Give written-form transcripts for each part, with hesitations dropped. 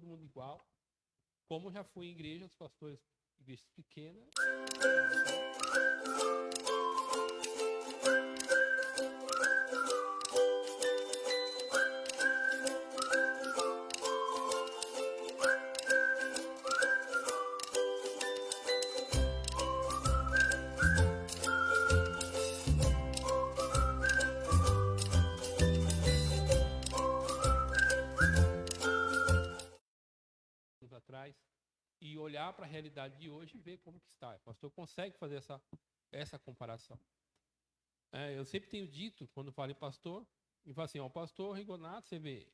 todo mundo igual. Como já fui em igreja, os pastores, igrejas pequenas. Atrás e olhar para a realidade de hoje e ver como que está. O pastor consegue fazer essa comparação. Eu sempre tenho dito, quando falo em pastor, e falo assim, ó, o pastor Rigonato, você vê,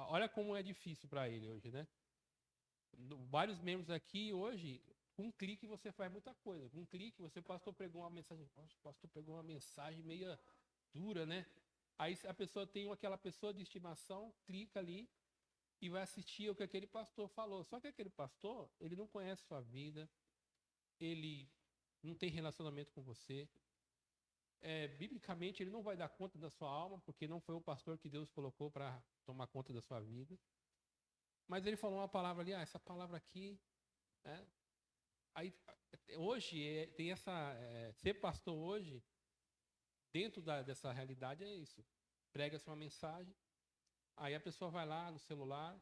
olha como é difícil para ele hoje, né? Vários membros aqui hoje, com um clique você faz muita coisa. Com um clique, o pastor pregou uma mensagem, o pastor pegou uma mensagem meio dura, né? Aí a pessoa tem aquela pessoa de estimação, clica ali e vai assistir o que aquele pastor falou. Só que aquele pastor, ele não conhece sua vida, ele não tem relacionamento com você. Biblicamente, ele não vai dar conta da sua alma, porque não foi o pastor que Deus colocou para tomar conta da sua vida. Mas ele falou uma palavra ali, essa palavra aqui, né? Aí, hoje, tem ser pastor hoje, dentro dessa realidade, é isso. Prega-se uma mensagem, aí a pessoa vai lá no celular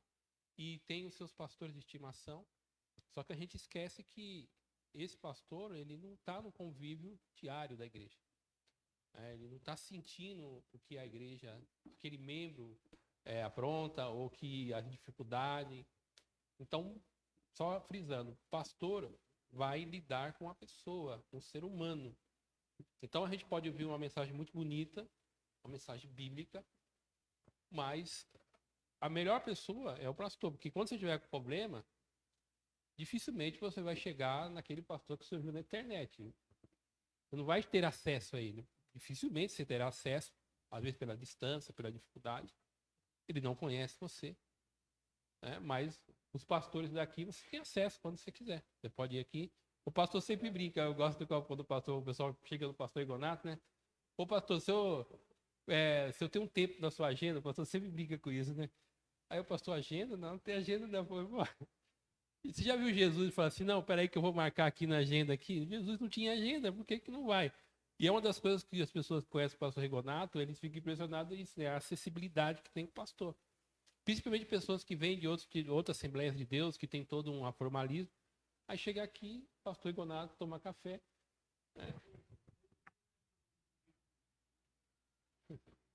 e tem os seus pastores de estimação. Só que a gente esquece que esse pastor, ele não está no convívio diário da igreja. Ele não está sentindo o que a igreja, aquele membro apronta, ou que a dificuldade. Então, só frisando, o pastor vai lidar com a pessoa, com o ser humano. Então, a gente pode ouvir uma mensagem muito bonita, uma mensagem bíblica, mas a melhor pessoa é o pastor, porque quando você tiver com problema, dificilmente você vai chegar naquele pastor que você viu na internet. Você não vai ter acesso a ele. Dificilmente você terá acesso, às vezes pela distância, pela dificuldade. Ele não conhece você. Né? Mas os pastores daqui você tem acesso quando você quiser. Você pode ir aqui. O pastor sempre brinca. Eu gosto quando o pessoal chega no pastor Rigonato, né? Ô pastor, se eu tenho um tempo na sua agenda, o pastor sempre brinca com isso, né? Aí o pastor, agenda? Não tem agenda, não. Você já viu Jesus e fala assim, não, peraí que eu vou marcar aqui na agenda aqui? Jesus não tinha agenda, por que não vai? E é uma das coisas que as pessoas que conhecem o pastor Rigonato, eles ficam impressionados isso, né? A acessibilidade que tem o pastor. Principalmente pessoas que vêm de outras Assembleias de Deus, que tem todo um formalismo. Aí chega aqui, pastor Rigonato toma café. Né?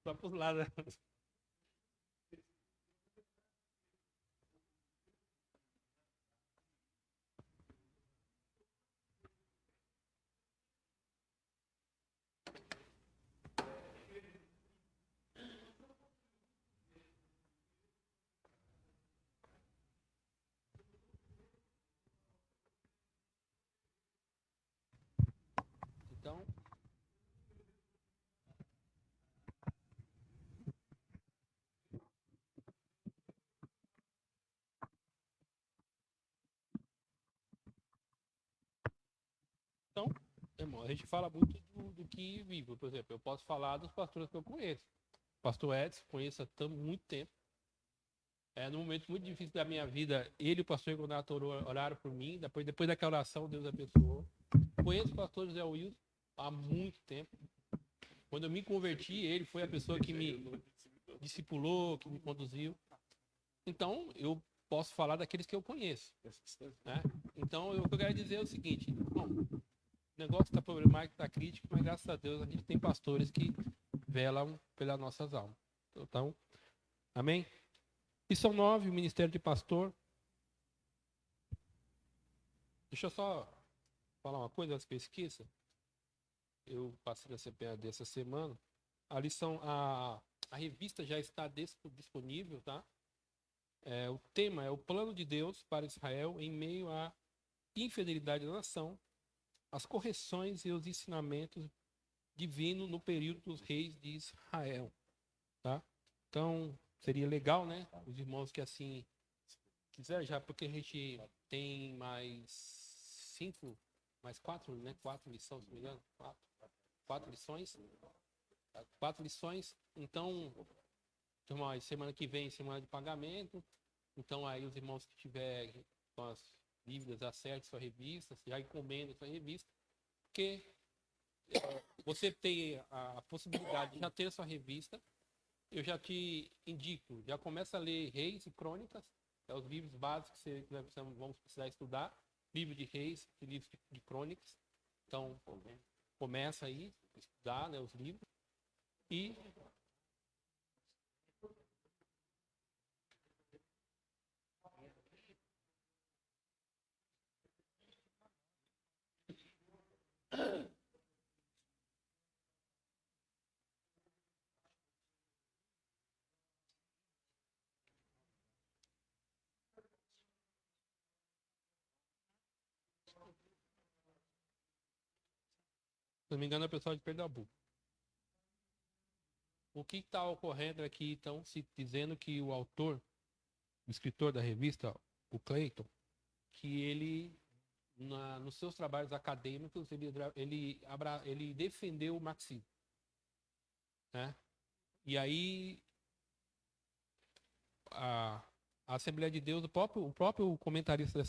Só para os lados. Então, irmão, a gente fala muito do que vive. Por exemplo, eu posso falar dos pastores que eu conheço. Pastor Edson, conheço há muito tempo. Num momento muito difícil da minha vida, ele e o pastor Rigonato oraram por mim. Depois daquela oração, Deus abençoou. Conheço o pastor José Wilson há muito tempo. Quando eu me converti, ele foi a pessoa que me discipulou, que me conduziu. Então, eu posso falar daqueles que eu conheço. Né? Então, o que eu quero dizer é o seguinte: bom, o negócio está problemático, está crítico, mas graças a Deus a gente tem pastores que velam pelas nossas almas. Então, amém? Lição 9, o ministério de pastor. Deixa eu só falar uma coisa antes que eu esqueça. Eu passei na CPAD essa semana. A revista já está disponível, tá? O tema é o plano de Deus para Israel em meio à infidelidade da nação, as correções e os ensinamentos divinos no período dos reis de Israel, tá? Então, seria legal, né? Os irmãos que assim quiser, já porque a gente tem mais 4, né? 4 lições, se não me engano, 4 lições. 4 lições. Então, semana que vem, semana de pagamento. Então aí os irmãos que tiverem com as dívidas, acerte sua revista, já encomenda sua revista, porque você tem a possibilidade de já ter sua revista. Eu já te indico, já começa a ler Reis e Crônicas, os livros básicos que vamos precisar estudar, livro de Reis e livro de Crônicas. Então, começa aí a estudar, né, os livros. E se não me engano, é o pessoal de Pernambuco. O que está ocorrendo aqui, então, se dizendo que o autor, o escritor da revista, o Clayton, que ele, nos seus trabalhos acadêmicos, ele defendeu o marxismo. Né? E aí, a Assembleia de Deus, o próprio comentarista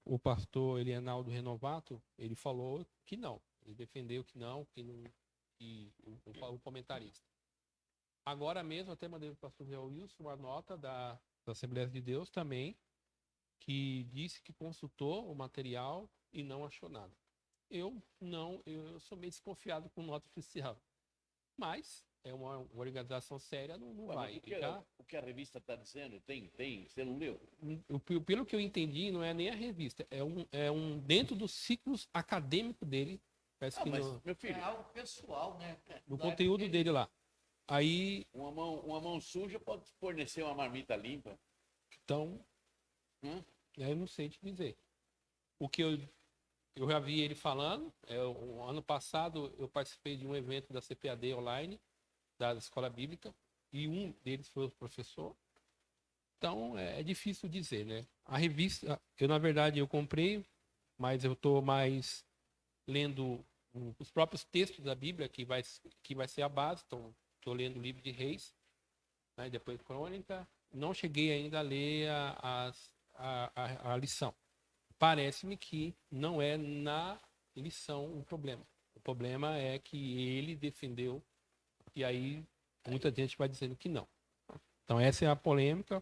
o pastor Elianaldo Renovato, ele falou que não. Ele defendeu que não, o comentarista. Agora mesmo, até mandei para o pastor Zé Wilson uma nota da Assembleia de Deus também, que disse que consultou o material e não achou nada. Eu sou meio desconfiado com nota oficial. Mas é uma organização séria, não vai. O que a revista está dizendo, tem, você não leu? Pelo que eu entendi, não é nem a revista, é um dentro dos ciclos acadêmicos dele. Parece que meu filho, é algo pessoal, né? No conteúdo dele lá. Aí, uma mão suja pode fornecer uma marmita limpa. Então, eu não sei te dizer. O que eu já vi ele falando, ano passado eu participei de um evento da CPAD online, da Escola Bíblica, e um deles foi o professor. Então, é difícil dizer, né? A revista, na verdade, eu comprei, mas eu estou mais lendo os próprios textos da Bíblia, que vai ser a base. Então, estou lendo o livro de Reis, né? Depois Crônica. Não cheguei ainda a ler a lição. Parece-me que não é na lição o problema. O problema é que ele defendeu, e aí muita gente vai dizendo que não. Então essa é a polêmica,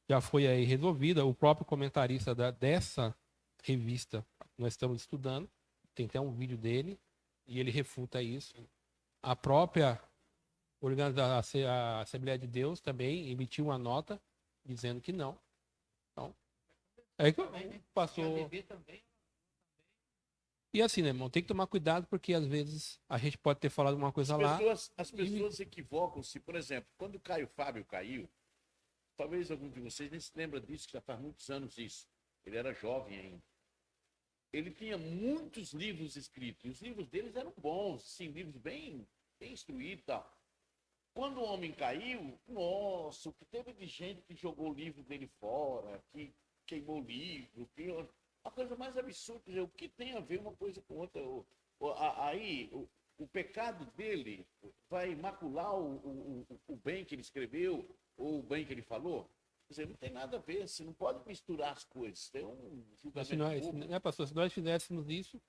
já foi aí resolvida. O próprio comentarista dessa revista, nós estamos estudando, tem até um vídeo dele, e ele refuta isso. A própria a Assembleia de Deus também emitiu uma nota dizendo que não. Então, aí que passou. E assim, né, irmão? Tem que tomar cuidado, porque às vezes a gente pode ter falado uma coisa lá. As pessoas equivocam-se. Por exemplo, quando o Caio Fábio caiu, talvez algum de vocês nem se lembra disso, que já faz muitos anos isso. Ele era jovem ainda. Ele tinha muitos livros escritos, e os livros deles eram bons, assim, livros bem instruídos e tal. Quando o homem caiu, nossa, o que teve de gente que jogou o livro dele fora, que queimou o livro, a coisa mais absurda. O que tem a ver uma coisa com outra? Aí, o pecado dele vai macular o bem que ele escreveu ou o bem que ele falou? Quer dizer, não tem nada a ver, você não pode misturar as coisas. Tem um julgamento. Pastor, se nós fizéssemos isso,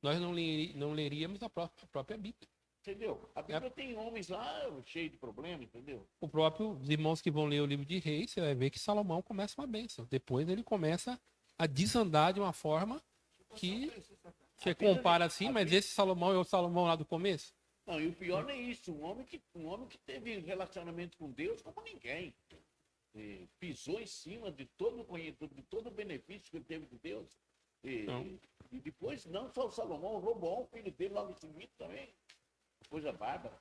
nós não leríamos a própria Bíblia. Entendeu? A Bíblia tem homens lá cheios de problemas, entendeu? Os irmãos que vão ler o livro de Reis, você vai ver que Salomão começa uma bênção. Depois ele começa a desandar de uma forma que você compara assim, mas esse Salomão é o Salomão lá do começo? Não, e o pior não é isso. Um homem que teve relacionamento com Deus como ninguém. Pisou em cima de todo o benefício que ele teve de Deus. E depois, não só o Salomão, o Roboão, o filho dele logo em seguida também. Coisa bárbara.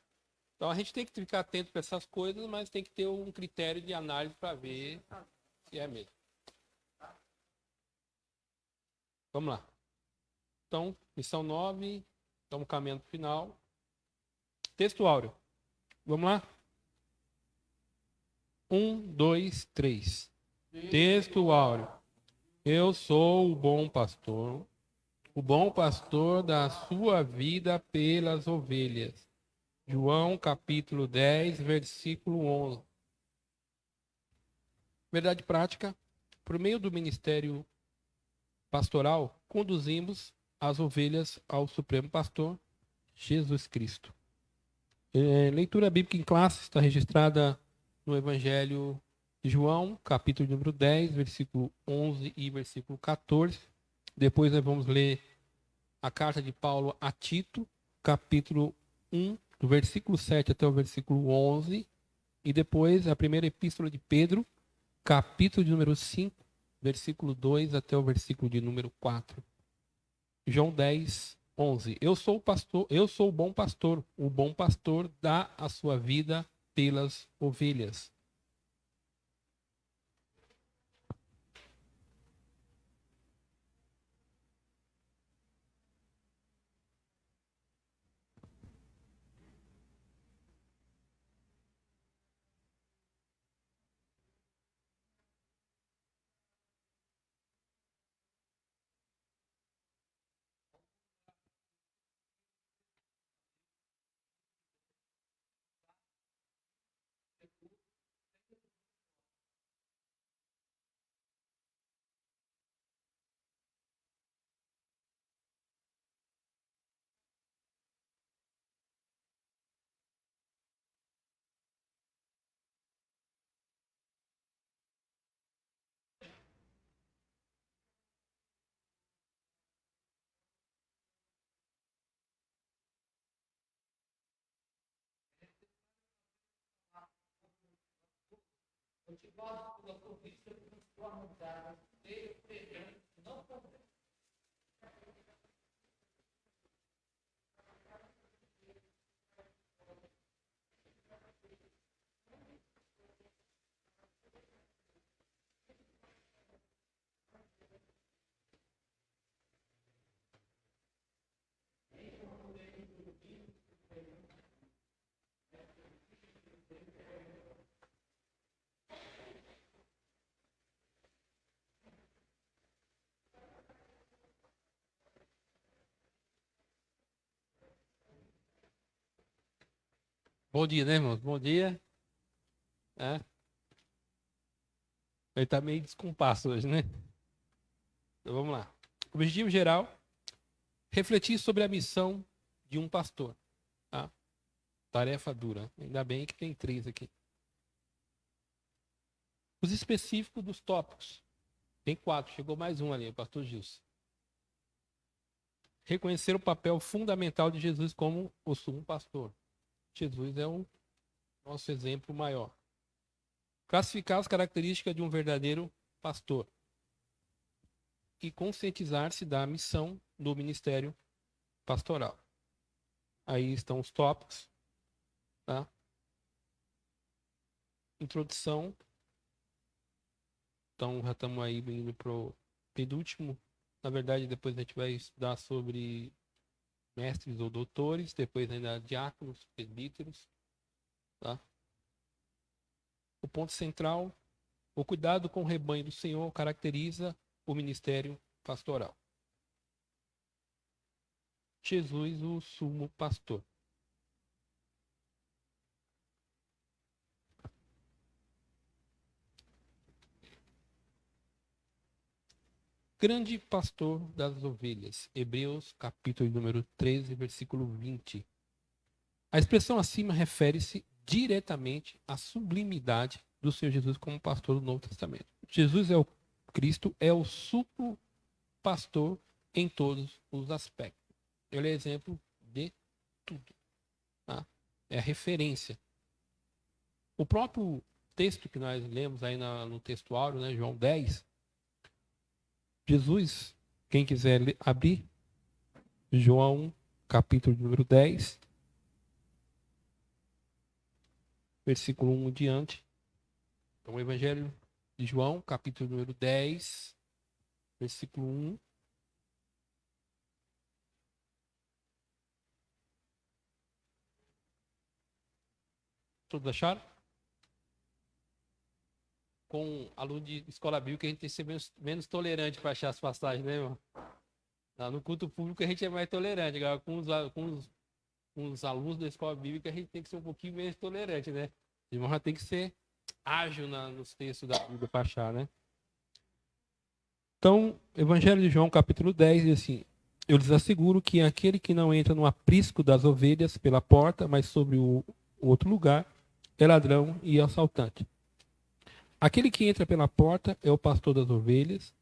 Então a gente tem que ficar atento para essas coisas, mas tem que ter um critério de análise para ver se é mesmo. Vamos lá. Então, lição 9, estamos caminhando para o final. Texto áureo. Vamos lá? 1, 2, 3. Texto áureo. Eu sou o bom pastor dá sua vida pelas ovelhas. João capítulo 10, versículo 11. Verdade prática, por meio do ministério pastoral, conduzimos as ovelhas ao Supremo Pastor, Jesus Cristo. Leitura bíblica em classe está registrada no Evangelho de João, capítulo número 10, versículo 11 e versículo 14. Depois nós vamos ler a carta de Paulo a Tito, capítulo 1, do versículo 7 até o versículo 11. E depois a primeira epístola de Pedro, capítulo de número 5, versículo 2 até o versículo de número 4. João 10, 11. Eu sou o pastor, eu sou o bom pastor dá a sua vida pelas ovelhas. Bom dia, né, irmãos? Bom dia. É. Ele está meio descompasso hoje, né? Então vamos lá. Objetivo geral: refletir sobre a missão de um pastor. Tá? Tarefa dura. Ainda bem que tem 3 aqui. Os específicos dos tópicos. Tem 4. Chegou mais um ali, o pastor Gilson. Reconhecer o papel fundamental de Jesus como o sumo pastor. Jesus é o nosso exemplo maior. Classificar as características de um verdadeiro pastor. E conscientizar-se da missão do ministério pastoral. Aí estão os tópicos. Tá? Introdução. Então já estamos aí indo para o penúltimo. Na verdade, depois a gente vai estudar sobre mestres ou doutores, depois ainda diáconos, presbíteros. Tá? O ponto central: o cuidado com o rebanho do Senhor caracteriza o ministério pastoral. Jesus, o sumo pastor. Grande pastor das ovelhas. Hebreus, capítulo número 13, versículo 20. A expressão acima refere-se diretamente à sublimidade do Senhor Jesus como pastor do Novo Testamento. Jesus é o Cristo, é o sumo pastor em todos os aspectos. Ele é exemplo de tudo. Tá? É a referência. O próprio texto que nós lemos aí no texto áureo, né, João 10, Jesus, quem quiser abrir, João, capítulo número 10, versículo 1 em diante. Então, o Evangelho de João, capítulo número 10, versículo 1. Todos acharam? Com aluno de escola bíblica, a gente tem que ser menos tolerante para achar as passagens, né, irmão? No culto público, a gente é mais tolerante. Agora, com os alunos da escola bíblica, a gente tem que ser um pouquinho menos tolerante, né? O irmão já tem que ser ágil nos textos da Bíblia para achar, né? Então, Evangelho de João, capítulo 10, diz assim: Eu lhes asseguro que aquele que não entra no aprisco das ovelhas pela porta, mas sobre o outro lugar, é ladrão e assaltante. Aquele que entra pela porta é o pastor das ovelhas.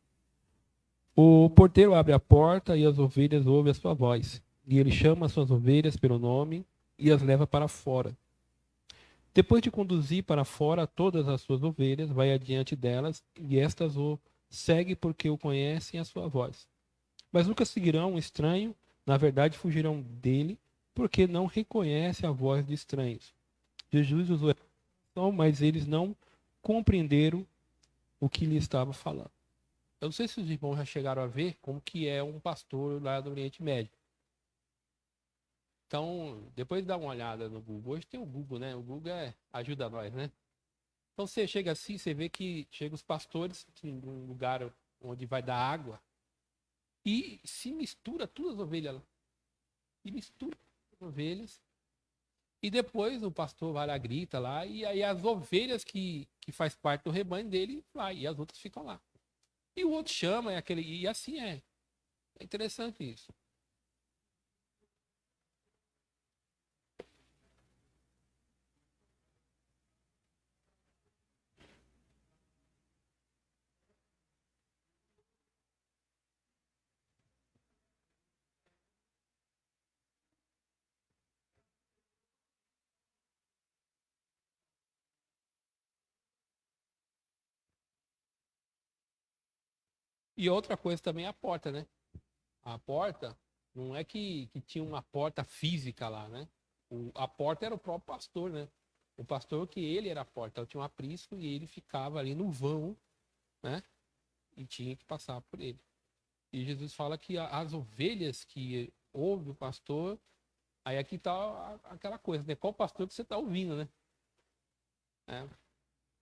O porteiro abre a porta e as ovelhas ouvem a sua voz. E ele chama as suas ovelhas pelo nome e as leva para fora. Depois de conduzir para fora todas as suas ovelhas, vai adiante delas e estas o seguem porque o conhecem a sua voz. Mas nunca seguirão um estranho, na verdade fugirão dele, porque não reconhecem a voz de estranhos. Jesus usou a expressão, mas eles não compreenderam o que lhe estava falando. Eu não sei se os irmãos já chegaram a ver como que é um pastor lá do Oriente Médio. Então, depois dá uma olhada no Google. Hoje tem o Google, né? O Google ajuda nós, né? Então você chega assim, você vê que chegam os pastores em um lugar onde vai dar água e se mistura todas as ovelhas lá. E mistura as ovelhas. E depois o pastor vai lá, grita lá, e aí as ovelhas que faz parte do rebanho dele vai, e as outras ficam lá. E o outro chama, e assim é. É interessante isso. E outra coisa também é a porta, né? A porta, não é que tinha uma porta física lá, né? A porta era o próprio pastor, né? O pastor que ele era a porta. Então tinha um aprisco e ele ficava ali no vão, né? E tinha que passar por ele. E Jesus fala que as ovelhas que ouve o pastor, aí aqui tá aquela coisa, né? Qual pastor que você está ouvindo, né? É.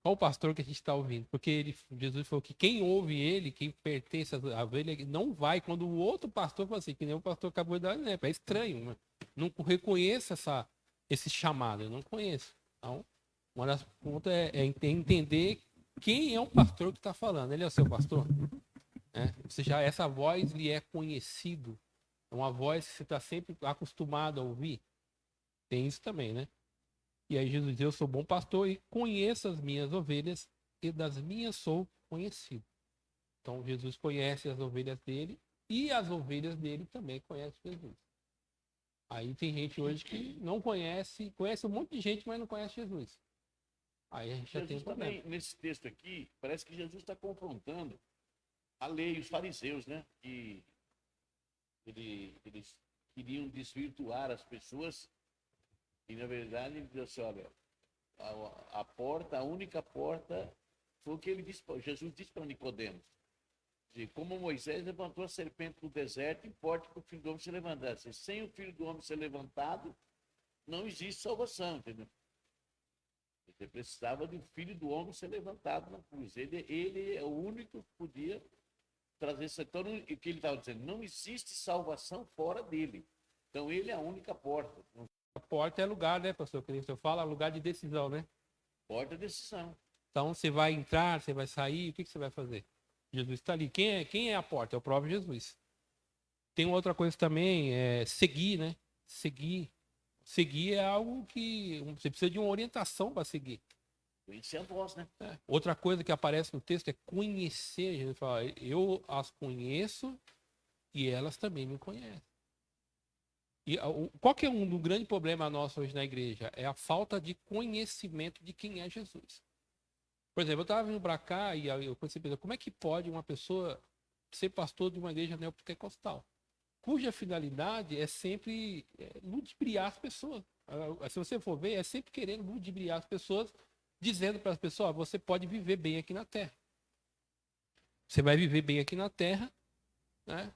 Qual pastor que a gente está ouvindo? Porque Jesus falou que quem ouve ele, quem pertence à ovelha, não vai. Quando o outro pastor fala assim, que nem o pastor acabou de dar exemplo, é estranho, né? Não reconheço esse chamado, eu não conheço. Então, uma das pontas é entender quem é o pastor que está falando. Ele é o seu pastor? Ou seja, essa voz lhe é conhecido. É uma voz que você está sempre acostumado a ouvir. Tem isso também, né? E aí Jesus diz, eu sou bom pastor e conheço as minhas ovelhas e das minhas sou conhecido. Então Jesus conhece as ovelhas dele e as ovelhas dele também conhecem Jesus. Aí tem gente hoje que não conhece um monte de gente, mas não conhece Jesus. Aí a gente já tem um problema. Também, nesse texto aqui, parece que Jesus está confrontando a lei, os fariseus, né? Que eles queriam desvirtuar as pessoas e, na verdade, ele disse assim, olha, a porta, a única porta, foi o que ele disse, Jesus disse para Nicodemos. Como Moisés levantou a serpente no deserto, importa que o Filho do Homem se levantasse. Sem o Filho do Homem ser levantado, não existe salvação, entendeu? Ele precisava do Filho do Homem ser levantado na cruz. Ele é o único que podia trazer isso. Então, o que ele estava dizendo? Não existe salvação fora dele. Então, ele é a única porta. A porta é lugar, né, pastor? Que eu falo, lugar de decisão, né? Porta é decisão. Então, você vai entrar, você vai sair, o que você vai fazer? Jesus está ali. Quem é a porta? É o próprio Jesus. Tem outra coisa também, seguir, né? Seguir. Seguir é algo que você precisa de uma orientação para seguir. Conhecer a voz, né? Outra coisa que aparece no texto é conhecer. Jesus fala, eu as conheço e elas também me conhecem. E qual que é um grande problema nosso hoje na igreja? É a falta de conhecimento de quem é Jesus. Por exemplo, eu estava vindo para cá e eu pensei, como é que pode uma pessoa ser pastor de uma igreja neopentecostal? Cuja finalidade é sempre ludibriar as pessoas. Se você for ver, é sempre querendo ludibriar as pessoas, dizendo para as pessoas, você pode viver bem aqui na Terra. Você vai viver bem aqui na Terra, né?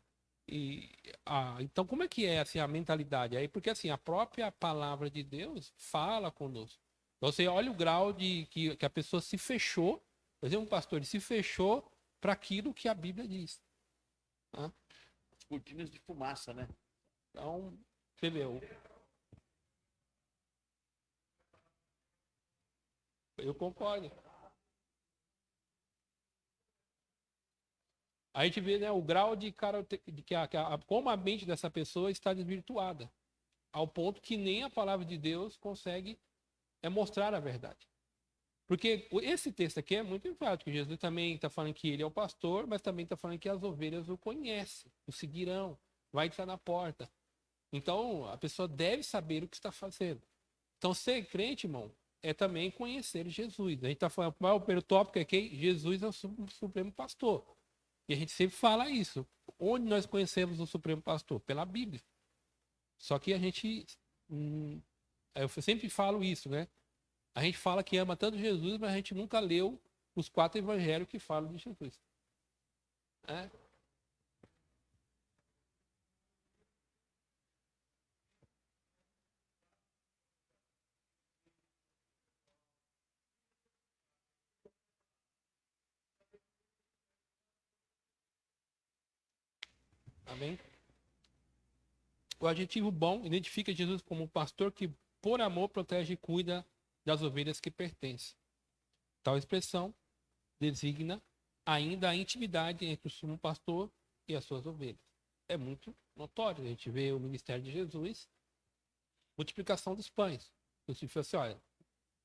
Então, como é que é assim, a mentalidade? Aí, porque assim, a própria palavra de Deus fala conosco. Então, você olha o grau de que a pessoa se fechou, por exemplo, um pastor, ele se fechou para aquilo que a Bíblia diz. Tá? As cortinas de fumaça, né? Então, você vê, eu concordo. A gente vê, né, o grau de como a mente dessa pessoa está desvirtuada, ao ponto que nem a palavra de Deus consegue mostrar a verdade. Porque esse texto aqui é muito enfático. Jesus também está falando que ele é o pastor, mas também está falando que as ovelhas o conhecem, o seguirão, vai estar na porta. Então, a pessoa deve saber o que está fazendo. Então, ser crente, irmão, é também conhecer Jesus. A gente está falando, o primeiro tópico é que Jesus é o Supremo Pastor. E a gente sempre fala isso. Onde nós conhecemos o Supremo Pastor? Pela Bíblia. Só que a gente. Eu sempre falo isso, né? A gente fala que ama tanto Jesus, mas a gente nunca leu os 4 evangelhos que falam de Jesus. É. Amém? O adjetivo bom identifica Jesus como um pastor que, por amor, protege e cuida das ovelhas que pertencem. Tal expressão designa ainda a intimidade entre o sumo pastor e as suas ovelhas. É muito notório. A gente vê o ministério de Jesus, multiplicação dos pães. Jesus falou assim: olha,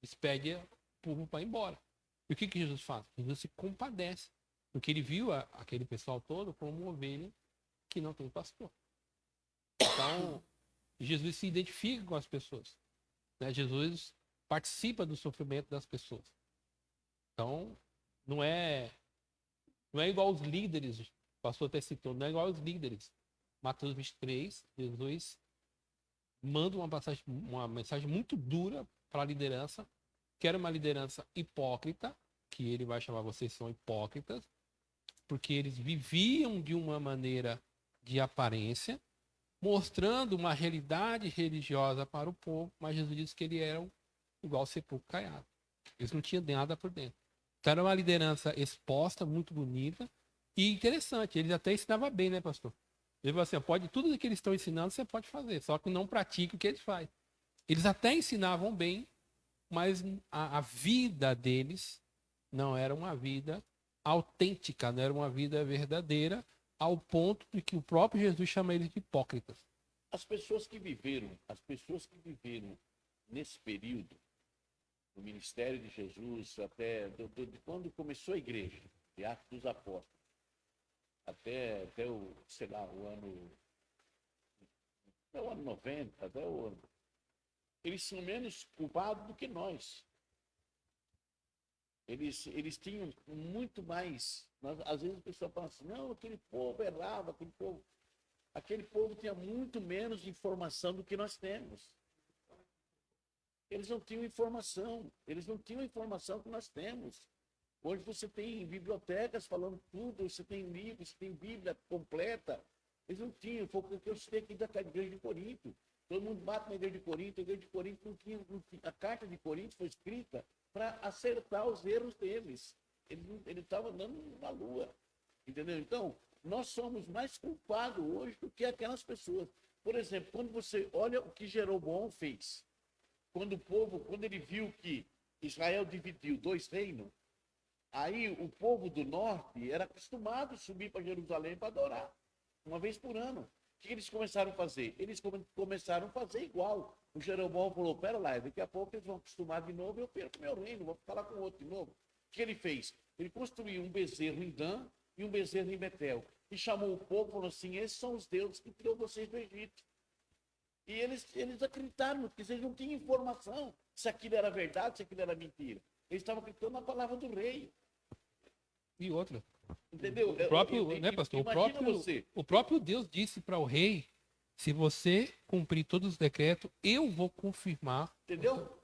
despede o povo para ir embora. E o que Jesus faz? Jesus se compadece, porque ele viu aquele pessoal todo como uma ovelha que não tem pastor. Então, Jesus se identifica com as pessoas. Né? Jesus participa do sofrimento das pessoas. Então, não é igual os líderes, o pastor até citou, não é igual aos líderes. Mateus 23, Jesus manda uma mensagem muito dura para a liderança, que era uma liderança hipócrita, que ele vai chamar vocês são hipócritas, porque eles viviam de uma maneira de aparência, mostrando uma realidade religiosa para o povo, mas Jesus disse que eles eram igual sepulcro caiado. Eles não tinham nada por dentro. Então era uma liderança exposta, muito bonita e interessante. Eles até ensinavam bem, né, pastor? Ele falou assim, pode, tudo que eles estão ensinando você pode fazer, só que não pratique o que eles fazem. Eles até ensinavam bem, mas a vida deles não era uma vida autêntica, não era uma vida verdadeira, ao ponto de que o próprio Jesus chama eles de hipócritas. As pessoas que viveram nesse período, no ministério de Jesus, até de quando começou a igreja, de Atos dos Apóstolos, até o, sei lá, o ano 90, até o ano. Eles são menos culpados do que nós. Eles tinham muito mais. Às vezes a pessoa fala assim, não, aquele povo errava, aquele povo tinha muito menos informação do que nós temos. Eles não tinham informação que nós temos. Hoje você tem bibliotecas falando tudo, você tem livros, você tem Bíblia completa. Eles não tinham, foi o que eu citei aqui da igreja de Corinto. Todo mundo bate na igreja de Corinto, a igreja de Corinto não tinha, a carta de Corinto foi escrita para acertar os erros deles. Ele estava andando na lua, entendeu? Então, nós somos mais culpados hoje do que aquelas pessoas. Por exemplo, quando você olha o que Jeroboão fez, quando ele viu que Israel dividiu 2 reinos, aí o povo do norte era acostumado a subir para Jerusalém para adorar, uma vez por ano. O que eles começaram a fazer? Eles começaram a fazer igual. O Jeroboão falou, pera lá, daqui a pouco eles vão acostumar de novo, eu perco meu reino, vou falar com outro de novo. O que ele fez? Ele construiu um bezerro em Dan e um bezerro em Betel. E chamou o povo e falou assim, esses são os deuses que tirou vocês do Egito. E eles acreditaram, porque eles não tinham informação se aquilo era verdade, se aquilo era mentira. Eles estavam acreditando na palavra do rei. E outra. Entendeu? O próprio, né, pastor? O próprio Deus disse para o rei, se você cumprir todos os decretos, eu vou confirmar. Entendeu?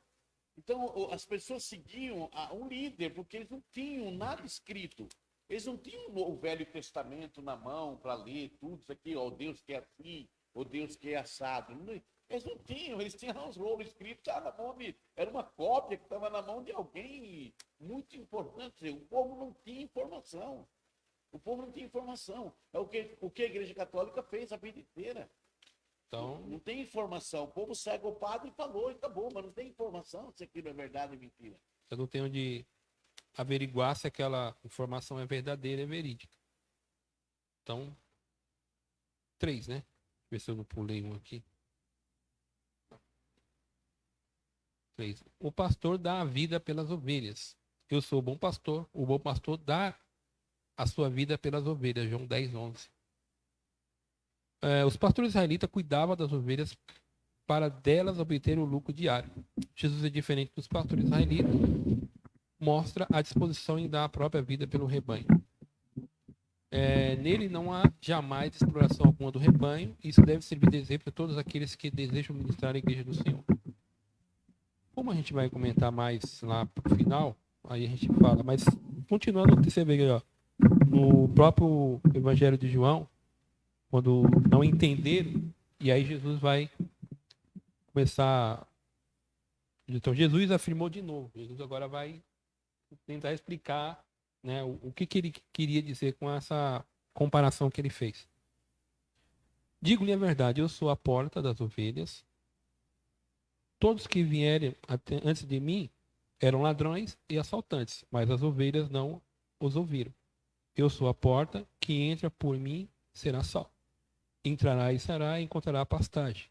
Então, as pessoas seguiam um líder, porque eles não tinham nada escrito. Eles não tinham o Velho Testamento na mão para ler tudo isso aqui, ó, Deus que é assim, ou Deus que é assado. Eles não tinham, eles tinham os rolos escritos na mão era uma cópia que estava na mão de alguém muito importante. O povo não tinha informação. O povo não tinha informação. É o que a Igreja Católica fez a vida inteira. Então, não tem informação. O povo segue o padre e falou, e acabou, mas não tem informação se aquilo é verdade ou mentira. eu não tenho onde averiguar se aquela informação é verdadeira, é verídica. Então, 3, né? Deixa eu ver se eu não pulei um aqui. 3. O pastor dá a vida pelas ovelhas. Eu sou o bom pastor dá a sua vida pelas ovelhas. João 10:11. Os pastores israelitas cuidavam das ovelhas para delas obter o lucro diário. Jesus é diferente dos pastores israelitas, mostra a disposição em dar a própria vida pelo rebanho. Nele não há jamais exploração alguma do rebanho. Isso deve servir de exemplo a todos aqueles que desejam ministrar a igreja do Senhor. Como a gente vai comentar mais lá pro final, aí a gente fala. Mas continuando, você vê aí, ó, no próprio Evangelho de João, quando não entenderam, e aí Jesus vai começar. Então Jesus afirmou de novo. Jesus agora vai tentar explicar, né, o que ele queria dizer com essa comparação que ele fez. Digo-lhe a verdade, eu sou a porta das ovelhas. Todos que vierem antes de mim eram ladrões e assaltantes, mas as ovelhas não os ouviram. Eu sou a porta, que entra por mim será salvo. Entrará e sairá e encontrará pastagem.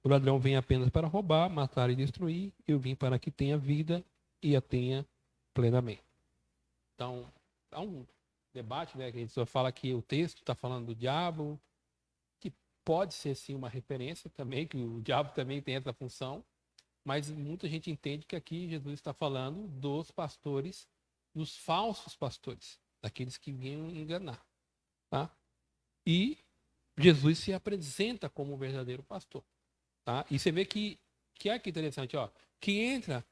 O ladrão vem apenas para roubar, matar e destruir. Eu vim para que tenha vida e a tenha plenamente. Então, há um debate, né, que a gente só fala que o texto está falando do diabo, que pode ser sim uma referência também, que o diabo também tem essa função, mas muita gente entende que aqui Jesus está falando dos pastores, dos falsos pastores, daqueles que vinham enganar, tá? E Jesus se apresenta como o verdadeiro pastor, tá? E você vê que é que interessante, ó, que entra,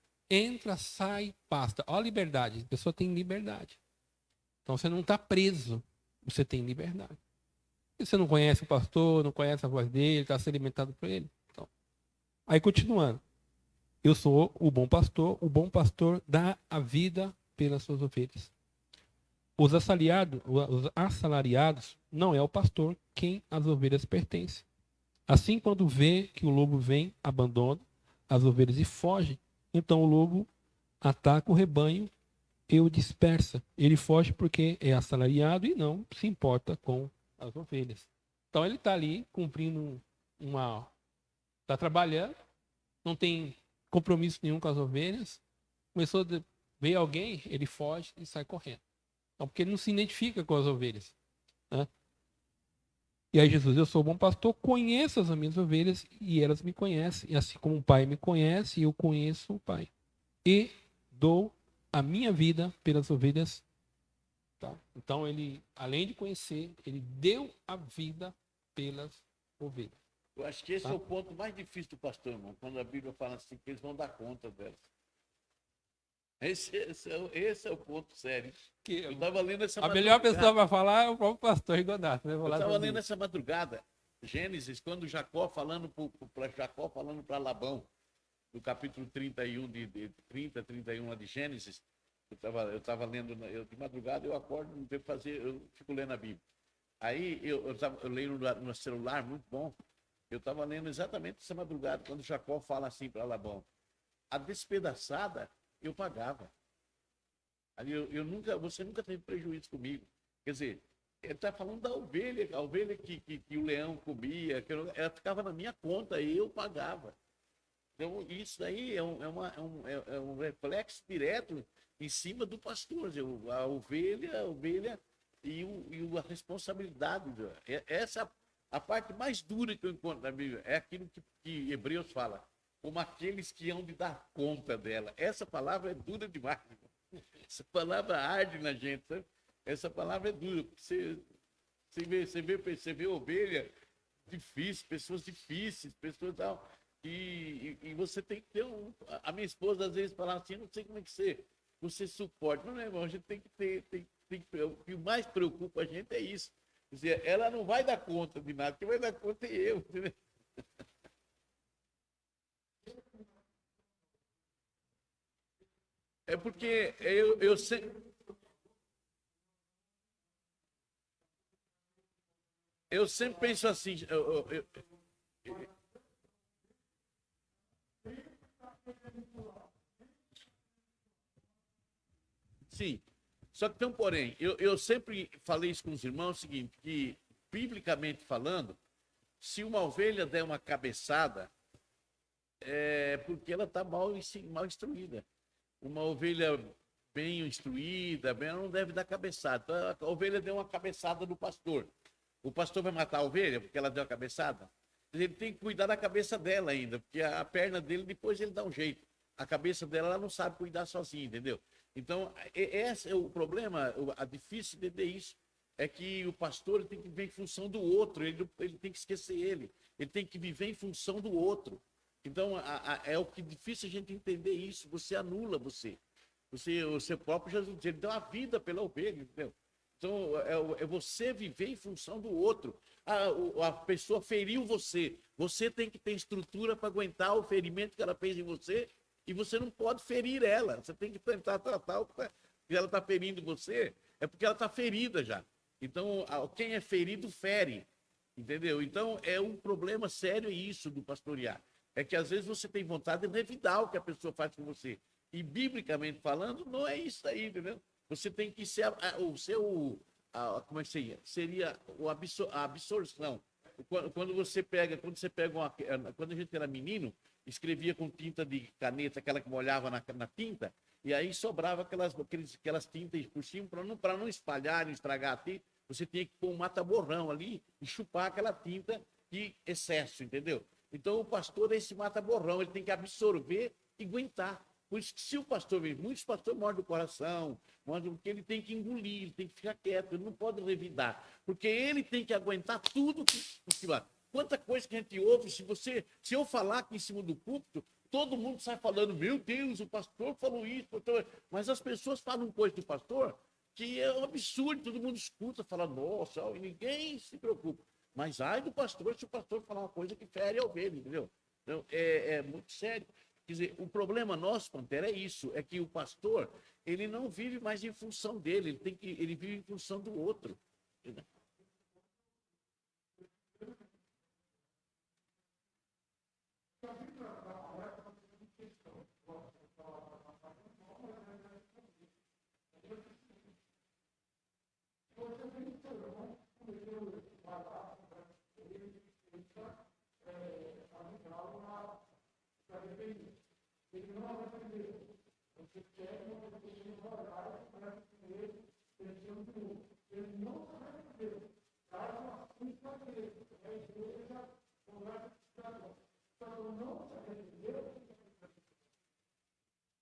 sai, pasta. Ó a liberdade, a pessoa tem liberdade. Então você não está preso, você tem liberdade. E você não conhece o pastor, não conhece a voz dele, está se alimentado por ele. Então, aí continuando. Eu sou o bom pastor dá a vida pelas suas ovelhas. Os assalariados não é o pastor quem as ovelhas pertencem. Assim, quando vê que o lobo vem, abandona as ovelhas e foge, então o lobo ataca o rebanho e o dispersa. Ele foge porque é assalariado e não se importa com as ovelhas. Então ele está ali cumprindo está trabalhando, não tem compromisso nenhum com as ovelhas. Começou a ver alguém, ele foge e sai correndo. Então, porque ele não se identifica com as ovelhas, né? E aí Jesus, eu sou o bom pastor, conheço as minhas ovelhas e elas me conhecem. E assim como o Pai me conhece, eu conheço o Pai. E dou a minha vida pelas ovelhas. Tá? Então ele, além de conhecer, ele deu a vida pelas ovelhas. Eu acho que esse é o ponto mais difícil do pastor, irmão, quando a Bíblia fala assim que eles vão dar conta delas. Esse é o ponto sério. Eu estava lendo essa madrugada. A melhor pessoa para falar é o próprio pastor Rigonato. Né? Eu estava lendo essa madrugada, Gênesis, quando Jacó falando para Labão, no capítulo 31, de 30, 31 lá de Gênesis, eu estava lendo, de madrugada eu acordo, não tenho que fazer, eu fico lendo a Bíblia. Aí eu leio no celular, muito bom. Eu estava lendo exatamente essa madrugada, quando Jacó fala assim para Labão: a despedaçada eu pagava. Ali você nunca teve prejuízo comigo. Quer dizer, ele está falando da ovelha, a ovelha que o leão comia, ela ficava na minha conta e eu pagava. Então, isso daí é um reflexo direto em cima do pastor. A ovelha e a responsabilidade. Essa a parte mais dura que eu encontro na Bíblia. É aquilo que Hebreus fala, como aqueles que hão de dar conta dela. Essa palavra é dura demais. Essa palavra arde na gente, sabe? Essa palavra é dura. Você vê ovelha difícil, pessoas difíceis, pessoas tal. E você tem que ter A minha esposa às vezes fala assim: não sei como é que você suporta. Não, irmão, a gente tem que ter. O que mais preocupa a gente é isso. Quer dizer, ela não vai dar conta de nada, quem vai dar conta é eu. Entendeu? É porque eu sempre. Eu sempre penso assim. Sim. Só que tem um porém. Eu sempre falei isso com os irmãos, o seguinte, que, biblicamente falando, se uma ovelha der uma cabeçada, é porque ela está mal instruída. Uma ovelha bem instruída, ela não deve dar cabeçada. Então, a ovelha deu uma cabeçada no pastor. O pastor vai matar a ovelha porque ela deu a cabeçada? Ele tem que cuidar da cabeça dela ainda, porque a perna dele, depois ele dá um jeito. A cabeça dela, ela não sabe cuidar sozinha, entendeu? Então, esse é o problema, a difícil entender isso, é que o pastor tem que viver em função do outro, ele tem que esquecer ele tem que viver em função do outro. Então, é o que é difícil a gente entender isso, você anula o seu próprio Jesus, ele deu a vida pela ovelha, entendeu? Então, é você viver em função do outro. A pessoa feriu você. Você tem que ter estrutura para aguentar o ferimento que ela fez em você. E você não pode ferir ela. Você tem que tentar tratar o que ela está ferindo você. É porque ela está ferida já. Então, quem é ferido, fere. Entendeu? Então, é um problema sério isso do pastorear. É que às vezes você tem vontade de revidar o que a pessoa faz com você. E, biblicamente falando, não é isso aí, entendeu? Você tem que ser como é que seria a absorção. Quando você pega quando a gente era menino, escrevia com tinta de caneta, aquela que molhava na tinta, e aí sobrava aquelas tintas por cima, para não espalhar, não estragar a tinta, você tinha que pôr um mata-borrão ali e chupar aquela tinta de excesso, entendeu? Então o pastor é esse mata-borrão, ele tem que absorver e aguentar. Por isso que se o pastor vem, muitos pastores mordem o coração, porque ele tem que engolir, ele tem que ficar quieto, ele não pode revidar, porque ele tem que aguentar tudo que vai. Quanta coisa que a gente ouve, se eu falar aqui em cima do púlpito, todo mundo sai falando, meu Deus, o pastor falou isso, mas as pessoas falam coisa do pastor que é um absurdo, todo mundo escuta, fala, nossa, e ninguém se preocupa. Mas ai do pastor, se o pastor falar uma coisa que fere a ovelha, entendeu? Então, é muito sério. Quer dizer, o problema nosso, Pantera, é isso, é que o pastor, ele não vive mais em função dele, ele vive em função do outro. Entendeu?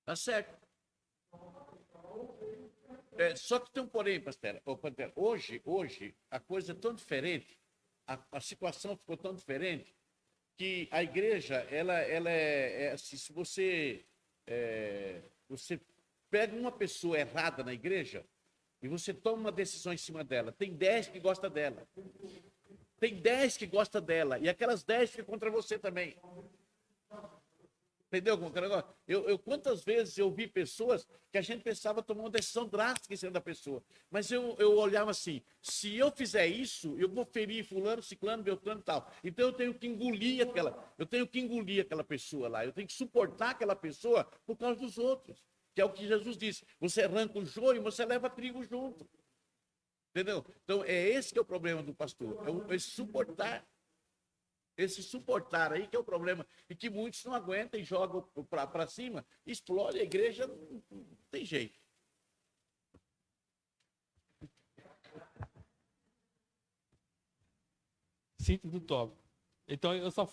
Tá certo. Só que tem um porém, Pantera. Hoje, a coisa é tão diferente, a situação ficou tão diferente, que a igreja, ela é assim, se você pega uma pessoa errada na igreja e você toma uma decisão em cima dela, tem 10 que gostam dela. Tem 10 que gostam dela, e aquelas 10 ficam contra você também. Entendeu? Quantas vezes eu vi pessoas que a gente pensava tomar uma decisão drástica em cima da pessoa. Mas eu olhava assim, se eu fizer isso, eu vou ferir fulano, ciclano, beltrano e tal. Então eu tenho que engolir aquela pessoa lá. Eu tenho que suportar aquela pessoa por causa dos outros. Que é o que Jesus disse. Você arranca o joio, você leva trigo junto. Entendeu? Então é esse que é o problema do pastor. É suportar. Esse suportar aí que é o problema. E que muitos não aguentam e jogam para cima, explode a igreja, não tem jeito. Síntese do tópico. Então eu sou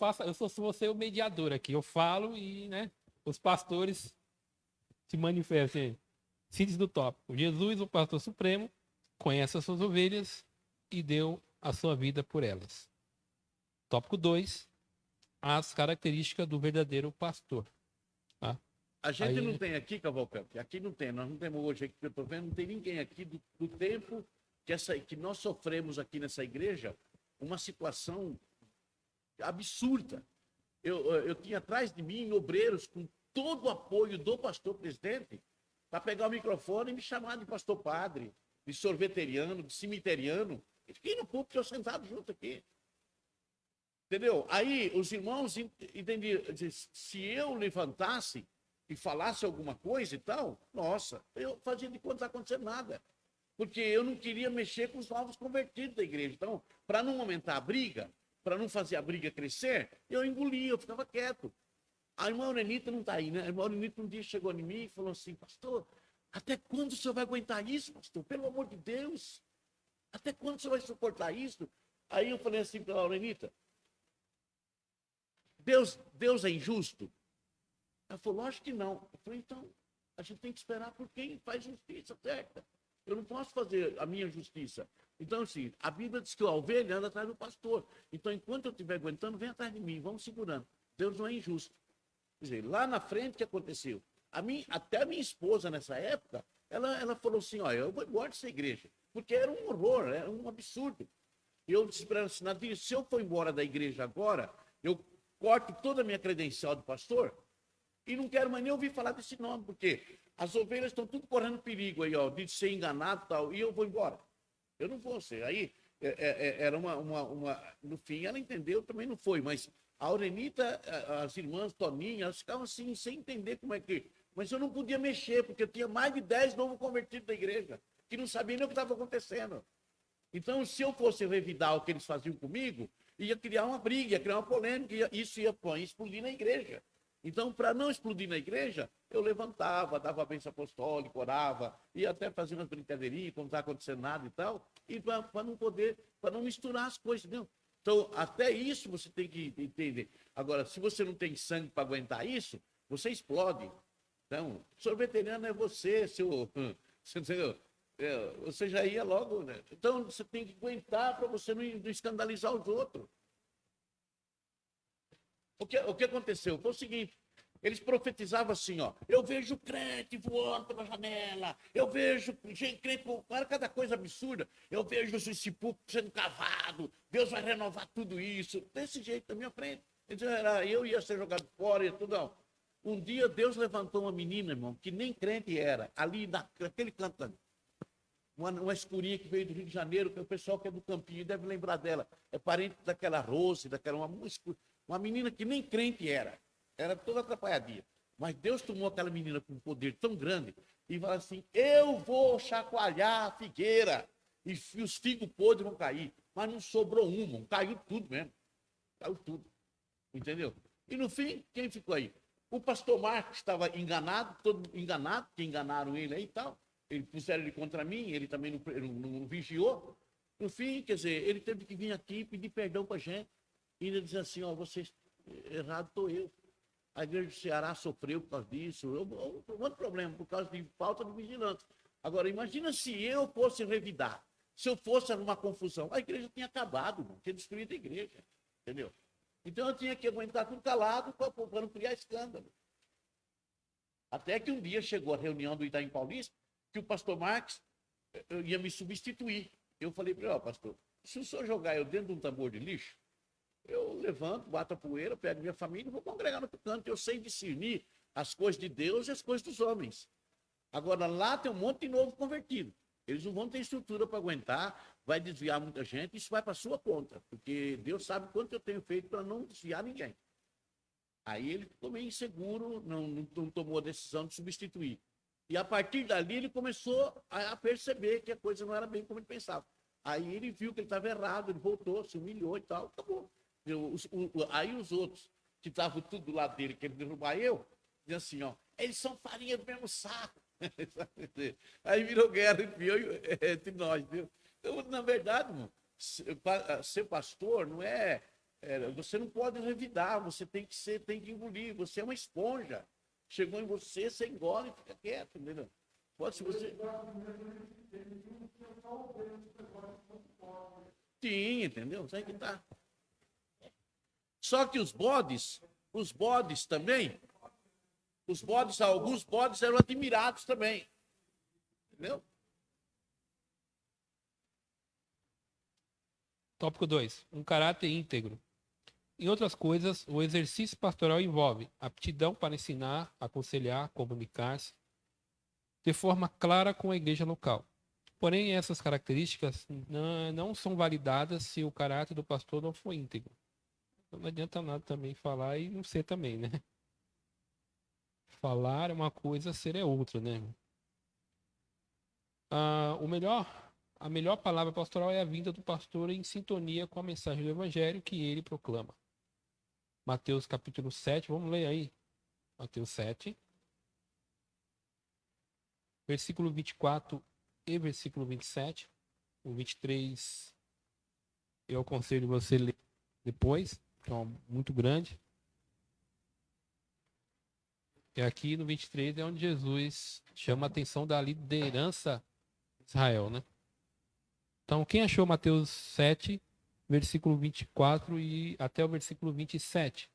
você o mediador aqui. Eu falo e, né, os pastores se manifestam. Síntese do tópico. Jesus, o pastor supremo, conhece as suas ovelhas e deu a sua vida por elas. Tópico 2, as características do verdadeiro pastor. Tá? A gente não tem aqui, Cavalcante, aqui não tem, nós não temos hoje aqui que eu estou vendo, não tem ninguém aqui do tempo que nós sofremos aqui nessa igreja, uma situação absurda. Eu tinha atrás de mim obreiros com todo o apoio do pastor presidente para pegar o microfone e me chamar de pastor padre, de sorveteriano, de cemiteriano. E fiquei no púlpito, eu sentado junto aqui. Entendeu? Aí os irmãos entendiam, se eu levantasse e falasse alguma coisa e tal, nossa, eu fazia de conta que não está acontecendo nada. porque eu não queria mexer com os novos convertidos da igreja. Então, para não aumentar a briga, para não fazer a briga crescer, eu engolia, eu ficava quieto. A irmã Aurenita não está aí, né? A irmã Aurenita um dia chegou em mim e falou assim: pastor, até quando o senhor vai aguentar isso, pastor? Pelo amor de Deus, até quando o senhor vai suportar isso? Aí eu falei assim para a Aurenita: Deus é injusto? Ela falou: lógico que não. Eu falei: então, a gente tem que esperar por quem faz justiça certa. Eu não posso fazer a minha justiça. Então, assim, a Bíblia diz que a ovelha anda atrás do pastor. Então, enquanto eu estiver aguentando, vem atrás de mim, vamos segurando. Deus não é injusto. Quer dizer, lá na frente, o que aconteceu? Até a minha esposa, nessa época, ela falou assim: olha, eu vou embora dessa igreja. Porque era um horror, era um absurdo. E eu disse para ela assim: Nadir, se eu for embora da igreja agora, eu corto toda a minha credencial de pastor e não quero mais nem ouvir falar desse nome, porque as ovelhas estão tudo correndo perigo aí, ó, de ser enganado e tal, e eu vou embora. Eu não vou ser. Aí era no fim ela entendeu, também não foi, mas a Aurenita, as irmãs Toninha, elas ficavam assim, sem entender como é que. Mas eu não podia mexer, porque eu tinha mais de 10 novos convertidos da igreja, que não sabiam nem o que estava acontecendo. Então, se eu fosse revidar o que eles faziam comigo, ia criar uma briga, ia criar uma polêmica, isso ia explodir na igreja. Então, para não explodir na igreja, eu levantava, dava a bênção apostólica, orava, ia até fazer umas brincadeirinhas, como não está acontecendo nada e tal, e para não poder, para não misturar as coisas, entendeu? Então, até isso você tem que entender. Agora, se você não tem sangue para aguentar isso, você explode. Então, sorveteriano é você, você entendeu? Você já ia logo, né? Então, você tem que aguentar para você não escandalizar os outros. O que aconteceu? Foi o seguinte: eles profetizavam assim, ó: eu vejo crente voando pela janela, eu vejo gente crente, era cada coisa absurda, eu vejo esse púlpito sendo cavado, Deus vai renovar tudo isso, desse jeito na minha frente. Eu ia ser jogado fora e tudo. Não. Um dia Deus levantou uma menina, irmão, que nem crente era, ali naquele canto, uma escurinha que veio do Rio de Janeiro, que o pessoal que é do Campinho deve lembrar dela, é parente daquela Rose, uma menina que nem crente era toda atrapalhadinha. Mas Deus tomou aquela menina com um poder tão grande e falou assim: eu vou chacoalhar a figueira e os figos podres vão cair. Mas não sobrou uma, caiu tudo mesmo. Caiu tudo. Entendeu? E no fim, quem ficou aí? O pastor Marcos estava enganado, todo enganado, que enganaram ele aí e tal. Ele puseram ele contra mim, ele também não vigiou. No fim, quer dizer, ele teve que vir aqui pedir perdão para a gente. E ele diz assim: ó, vocês, errado estou eu. A igreja do Ceará sofreu por causa disso. Um monte de problema, por causa de falta de vigilância. Agora, imagina se eu fosse revidar, se eu fosse numa confusão, a igreja tinha acabado, mano, tinha destruído a igreja. Entendeu? Então eu tinha que aguentar tudo calado para não criar escândalo. Até que um dia chegou a reunião do Itaim Paulista, que o pastor Marques ia me substituir. Eu falei para ele: ó, pastor, se o senhor jogar eu dentro de um tambor de lixo, eu levanto, bato a poeira, pego minha família e vou congregar no outro canto. Eu sei discernir as coisas de Deus e as coisas dos homens. Agora, lá tem um monte de novo convertido. Eles não vão ter estrutura para aguentar, vai desviar muita gente, isso vai para a sua conta, porque Deus sabe quanto eu tenho feito para não desviar ninguém. Aí ele ficou meio inseguro, não tomou a decisão de substituir. E a partir dali ele começou a perceber que a coisa não era bem como ele pensava. Aí ele viu que ele estava errado, ele voltou, se humilhou e tal, acabou. Aí os outros, que estavam tudo do lado dele, querendo derrubar eu, diziam assim: ó, eles são farinha do mesmo saco. Aí virou guerra entre nós, viu? Então, na verdade, irmão, ser pastor não você não pode revidar, você tem que engolir, você é uma esponja. Chegou em você, você engole e fica quieto, entendeu? Pode se você. Sim, entendeu? Você que tá. Só que os bodes também, alguns bodes eram admirados também. Entendeu? Tópico 2. Um caráter íntegro. Em outras coisas, o exercício pastoral envolve aptidão para ensinar, aconselhar, comunicar-se de forma clara com a igreja local. Porém, essas características não são validadas se o caráter do pastor não for íntegro. Então, não adianta nada também falar e não ser também, né? Falar é uma coisa, ser é outra, né? A melhor palavra pastoral é a vinda do pastor em sintonia com a mensagem do evangelho que ele proclama. Mateus capítulo 7, vamos ler aí. Mateus 7, versículo 24 e versículo 27. O 23 eu aconselho você ler depois, que é muito grande. E aqui no 23 é onde Jesus chama a atenção da liderança de Israel, né? Então, quem achou Mateus 7, versículo 24 e até o versículo 27?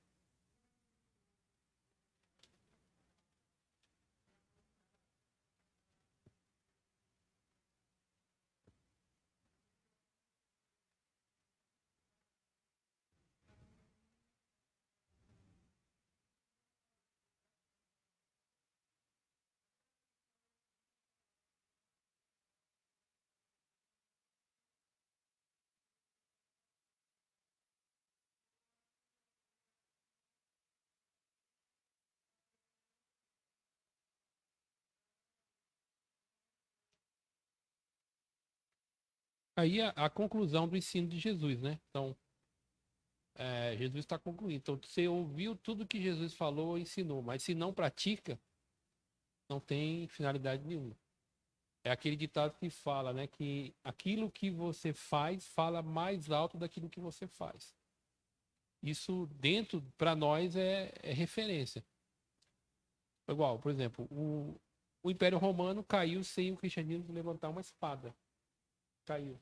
Aí a conclusão do ensino de Jesus, né? Então, Jesus está concluindo. Então, você ouviu tudo que Jesus falou e ensinou, mas se não pratica, não tem finalidade nenhuma. É aquele ditado que fala, né? Que aquilo que você faz fala mais alto daquilo que você faz. Isso dentro, para nós, é referência. Igual, por exemplo, o Império Romano caiu sem o cristianismo levantar uma espada. Caiu.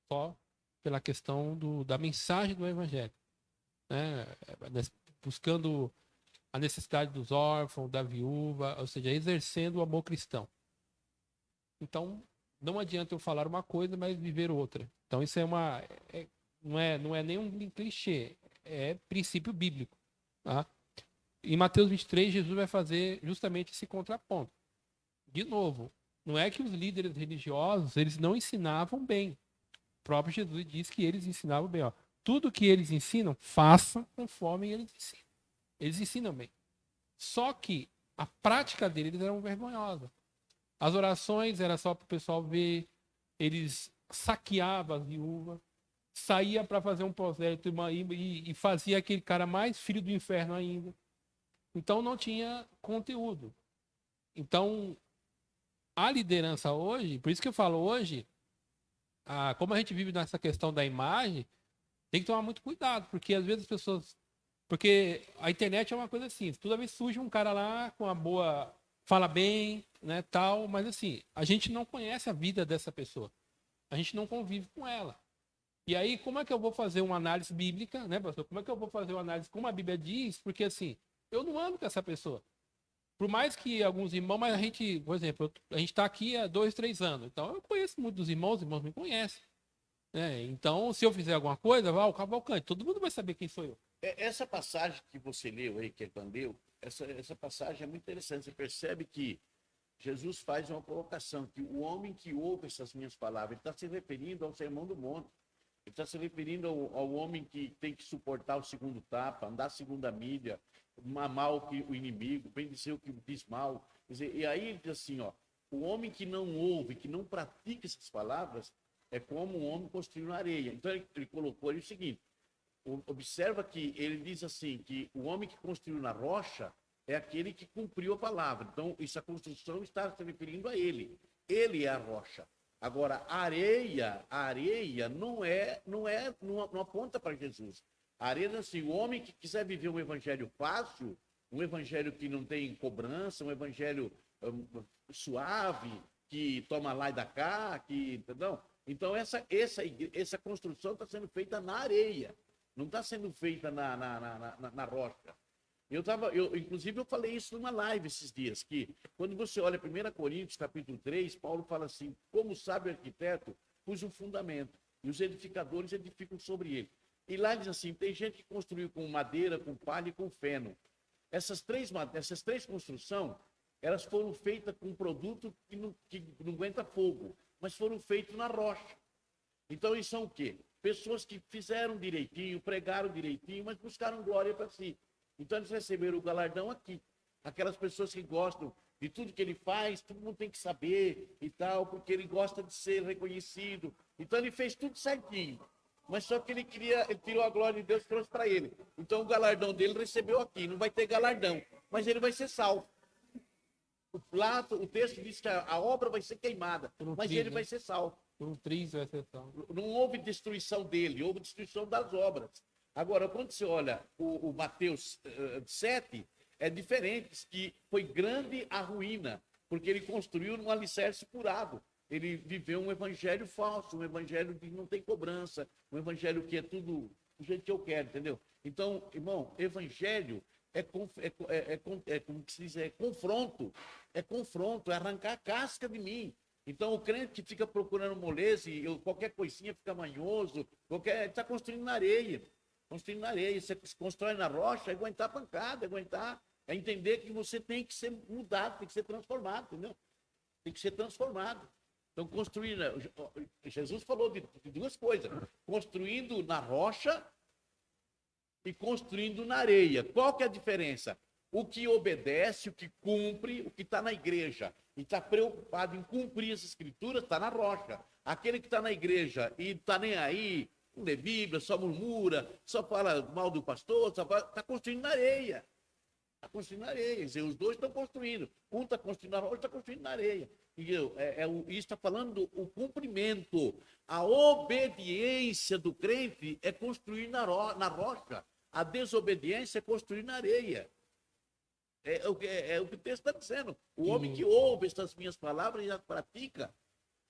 Só pela questão da mensagem do evangelho. Né? Buscando a necessidade dos órfãos, da viúva, ou seja, exercendo o amor cristão. Então, não adianta eu falar uma coisa, mas viver outra. Então, isso não é nem um clichê, é princípio bíblico. Tá? Em Mateus 23, Jesus vai fazer justamente esse contraponto. De novo, não é que os líderes religiosos eles não ensinavam bem. O próprio Jesus diz que eles ensinavam bem. Ó. Tudo que eles ensinam, faça conforme eles ensinam. Eles ensinam bem. Só que a prática deles era vergonhosa. As orações era só para o pessoal ver. Eles saqueavam as viúvas, saía para fazer um prosélito e fazia aquele cara mais filho do inferno ainda. Então não tinha conteúdo. Então a liderança hoje, por isso que eu falo hoje, como a gente vive nessa questão da imagem, tem que tomar muito cuidado, porque às vezes as pessoas. Porque a internet é uma coisa assim, toda vez surge um cara lá com uma boa. Fala bem, né, tal, mas assim, a gente não conhece a vida dessa pessoa. A gente não convive com ela. E aí, como é que eu vou fazer uma análise bíblica, né, pastor? Como é que eu vou fazer uma análise como a Bíblia diz? Porque assim, eu não ando com essa pessoa. Por mais que alguns irmãos, mas a gente, por exemplo, a gente está aqui há 2, 3 anos. Então, eu conheço muitos dos irmãos, os irmãos me conhecem. Né? Então, se eu fizer alguma coisa, vai o Cavalcante, todo mundo vai saber quem sou eu. Essa passagem que você leu aí, que é leu, essa passagem é muito interessante. Você percebe que Jesus faz uma colocação, que o homem que ouve essas minhas palavras, ele está se referindo ao sermão do monte. Ele está se referindo ao homem que tem que suportar o segundo tapa, andar a segunda milha, amar o inimigo, bendizer o que diz mal. Quer dizer, e aí ele diz assim, ó, o homem que não ouve, que não pratica essas palavras, é como um homem construindo areia. Então ele colocou ali o seguinte, observa que ele diz assim, que o homem que construiu na rocha é aquele que cumpriu a palavra. Então, essa construção está se referindo a ele. Ele é a rocha. Agora, a areia não aponta para Jesus. A areia, assim, o homem que quiser viver um evangelho fácil, um evangelho que não tem cobrança, um evangelho suave, que toma lá e dá cá, que, entendeu? Então, essa construção está sendo feita na areia, não está sendo feita na rocha. Inclusive, eu falei isso numa live esses dias, que quando você olha 1 Coríntios, capítulo 3, Paulo fala assim, como sábio arquiteto, pus um fundamento, e os edificadores edificam sobre ele. E lá diz assim, tem gente que construiu com madeira, com palha e com feno. Essas três construções, elas foram feitas com um produto que não aguenta fogo, mas foram feitas na rocha. Então, isso são o quê? Pessoas que fizeram direitinho, pregaram direitinho, mas buscaram glória para si. Então, eles receberam o galardão aqui. Aquelas pessoas que gostam de tudo que ele faz, todo mundo tem que saber e tal, porque ele gosta de ser reconhecido. Então ele fez tudo certinho. Mas só que ele tirou a glória de Deus e trouxe para ele. Então o galardão dele recebeu aqui, não vai ter galardão, mas ele vai ser salvo. O texto diz que a obra vai ser queimada, mas ele vai ser salvo. Por um triz vai ser salvo. Não houve destruição dele, houve destruição das obras. Agora, quando você olha o Mateus 7, é diferente, diz que foi grande a ruína, porque ele construiu num alicerce furado. Ele viveu um evangelho falso, um evangelho que não tem cobrança, um evangelho que é tudo do jeito que eu quero, entendeu? Então, irmão, evangelho como que se diz, é confronto, é arrancar a casca de mim. Então, o crente que fica procurando moleza e qualquer coisinha fica manhoso, está construindo na areia. Construindo na areia. Você constrói na rocha, é aguentar a pancada, é entender que você tem que ser mudado, tem que ser transformado, entendeu? Tem que ser transformado. Então, construir. Jesus falou de duas coisas: construindo na rocha e construindo na areia. Qual que é a diferença? O que obedece, o que cumpre, o que está na igreja e está preocupado em cumprir as escrituras, está na rocha. Aquele que está na igreja e está nem aí, não lê Bíblia, só murmura, só fala mal do pastor, está construindo na areia. Está construindo na areia. Quer dizer, os dois estão construindo. Um está construindo na rocha, está construindo na areia. Isso está falando do cumprimento. A obediência do crente é construir na rocha. A desobediência é construir na areia. É o que o texto está dizendo. O homem que ouve estas minhas palavras e as pratica,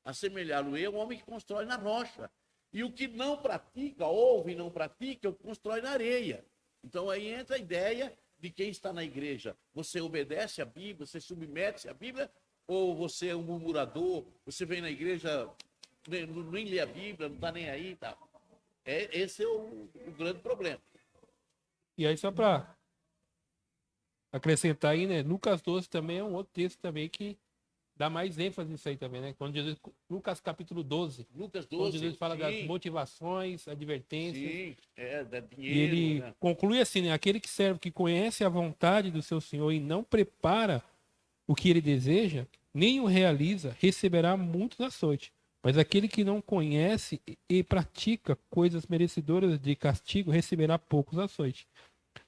assemelhá-lo é um homem que constrói na rocha. E o que não pratica, ouve e não pratica, é o que constrói na areia. Então aí entra a ideia de quem está na igreja. Você obedece à Bíblia, você submete-se à Bíblia, ou você é um murmurador, você vem na igreja, nem lê a Bíblia, não está nem aí e tal. Esse é o grande problema. E aí, só para acrescentar aí, né? Lucas 12 também é um outro texto também que dá mais ênfase nisso aí também, né? Quando Jesus, Lucas capítulo 12. Lucas 12, quando Jesus fala sim, das motivações, advertências. Sim, dá dinheiro. E ele né? conclui assim, né? Aquele que serve, que conhece a vontade do seu Senhor e não prepara o que ele deseja, nem o realiza, receberá muitos açoites. Mas aquele que não conhece e pratica coisas merecedoras de castigo, receberá poucos açoites.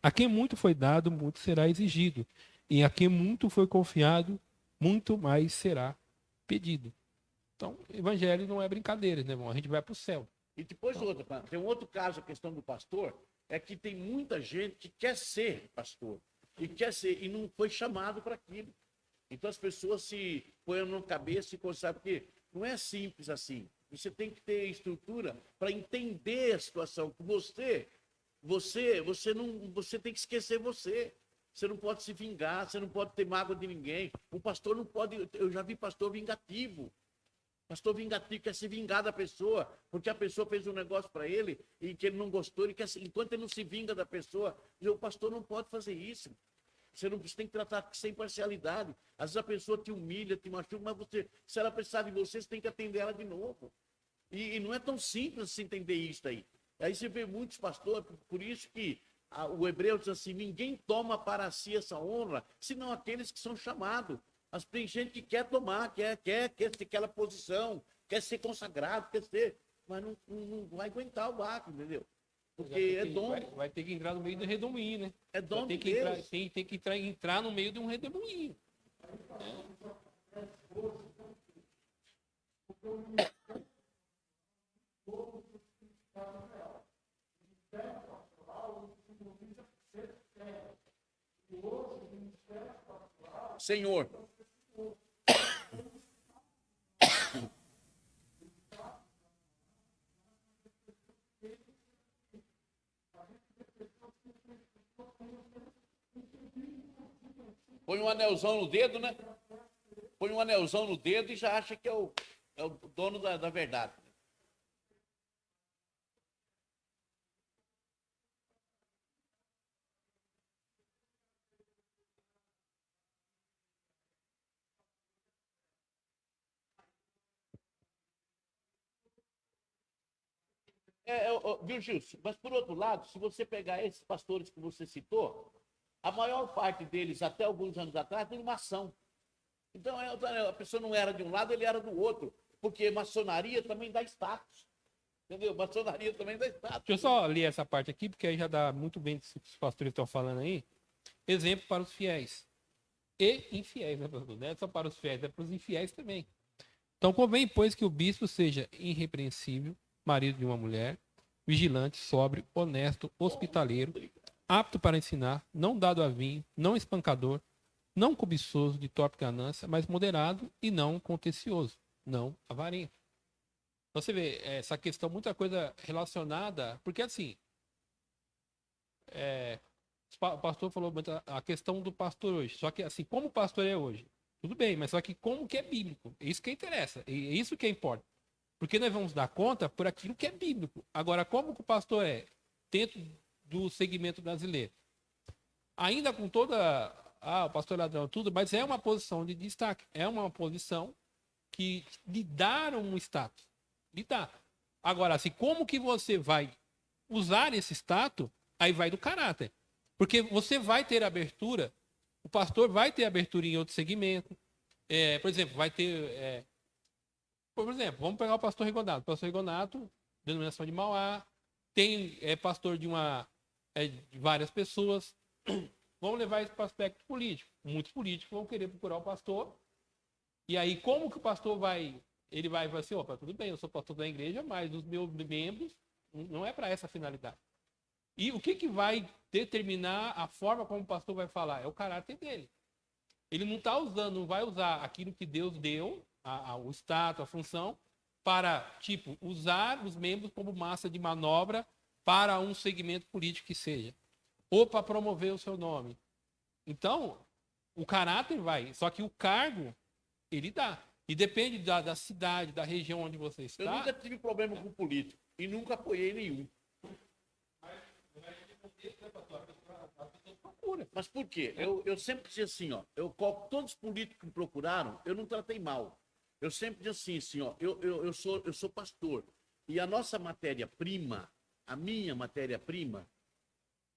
A quem muito foi dado, muito será exigido. E a quem muito foi confiado, muito mais será pedido. Então, evangelho não é brincadeira, né, irmão? A gente vai para o céu. E depois tem um outro caso, a questão do pastor, é que tem muita gente que quer ser pastor. E não foi chamado para aquilo. Então as pessoas se põem na cabeça e começam, porque não é simples assim. Você tem que ter estrutura para entender a situação. Você tem que esquecer você. Você não pode se vingar, você não pode ter mágoa de ninguém. O pastor não pode. Eu já vi pastor vingativo. Pastor vingativo quer se vingar da pessoa, porque a pessoa fez um negócio para ele e que ele não gostou, enquanto ele não se vinga da pessoa, o pastor não pode fazer isso. Você tem que tratar sem parcialidade. Às vezes a pessoa te humilha, te machuca, mas se ela precisar de você, você tem que atender ela de novo. E não é tão simples se entender isso aí. Aí você vê muitos pastores, por isso que o hebreu diz assim: ninguém toma para si essa honra, senão aqueles que são chamados. Tem gente que quer tomar, quer ter aquela posição, quer ser consagrado, mas não vai aguentar o barco, entendeu? Porque é dom. Vai ter que entrar no meio do redemoinho, né? É dom de Deus. Tem que entrar no meio de um redemoinho. Senhor. Põe um anelzão no dedo, né? Põe um anelzão no dedo e já acha que é o dono da verdade. Viu, Gilson? Mas, por outro lado, se você pegar esses pastores que você citou, a maior parte deles, até alguns anos atrás, tem uma ação. Então, a pessoa não era de um lado, ele era do outro. Porque maçonaria também dá status. Entendeu? Maçonaria também dá status. Deixa eu só ler essa parte aqui, porque aí já dá muito bem o que os pastores estão falando aí. Exemplo para os fiéis. E infiéis, né, pastor? Não é só para os fiéis, é para os infiéis também. Então convém, pois, que o bispo seja irrepreensível, marido de uma mulher, vigilante, sóbrio, honesto, hospitaleiro, apto para ensinar, não dado a vinho, não espancador, não cobiçoso de torpe ganância, mas moderado e não contencioso, não avarento. Então você vê essa questão, muita coisa relacionada, porque assim, o pastor falou muito a questão do pastor hoje, só que assim, como o pastor é hoje, tudo bem, mas só que como que é bíblico, é isso que interessa, é isso que importa. Porque nós vamos dar conta por aquilo que é bíblico. Agora, como que o pastor é dentro do segmento brasileiro? Ainda com toda o pastor ladrão, tudo, mas é uma posição de destaque, é uma posição que lhe dá um status. Lhe dá. Agora, assim, como que você vai usar esse status, aí vai do caráter. Porque você vai ter abertura, o pastor vai ter abertura em outro segmento. Por exemplo, vai ter. Por exemplo, vamos pegar o pastor Rigonato. O pastor Rigonato, denominação de Mauá, tem pastor de várias pessoas. Vamos levar isso para o aspecto político. Muitos políticos vão querer procurar o pastor. E aí, como que o pastor vai? Ele vai falar assim, opa, tudo bem, eu sou pastor da igreja, mas os meus membros não é para essa finalidade. E o que vai determinar a forma como o pastor vai falar? É o caráter dele. Ele não está usando, não vai usar aquilo que Deus deu, o status, a função, para, tipo, usar os membros como massa de manobra para um segmento político que seja. Ou para promover o seu nome. Então, o caráter vai, só que o cargo, ele dá. E depende da cidade, da região onde você está. Eu nunca tive problema com político e nunca apoiei nenhum. Mas por quê? Eu sempre dizia assim, ó, todos os políticos que me procuraram, eu não tratei mal. Eu sempre dizia assim, ó, eu sou pastor. E a nossa matéria-prima, a minha matéria-prima,